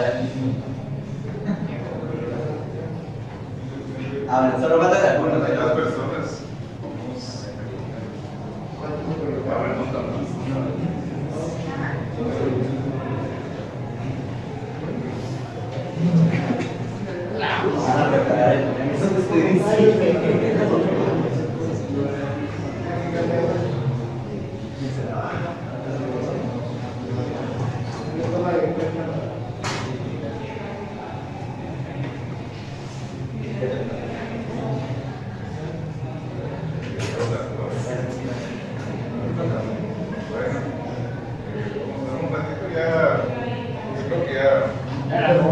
A ver, solo falta de algunos. Hay 2 personas. A ver, no estamos. A preparar el momento. Eso te estoy diciendo.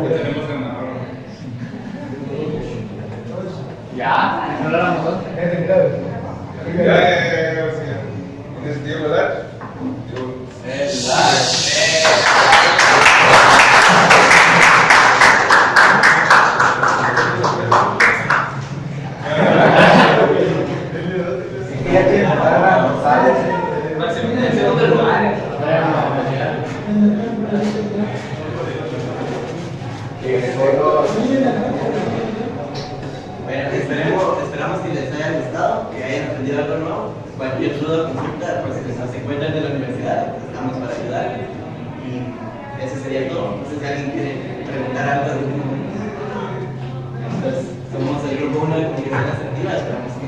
Tenemos ganador. Ya, no lo damos. ¿Tienes tiempo, verdad? Maximiliano en segundo lugar. Bueno, esperamos que les haya gustado, que hayan aprendido algo nuevo. Cualquier duda o consulta, pues que nos encuentran en la universidad, pues, estamos para ayudar. Y eso sería todo. No sé si alguien quiere preguntar algo. Entonces, somos el grupo 1 de comunicación asertiva, esperamos que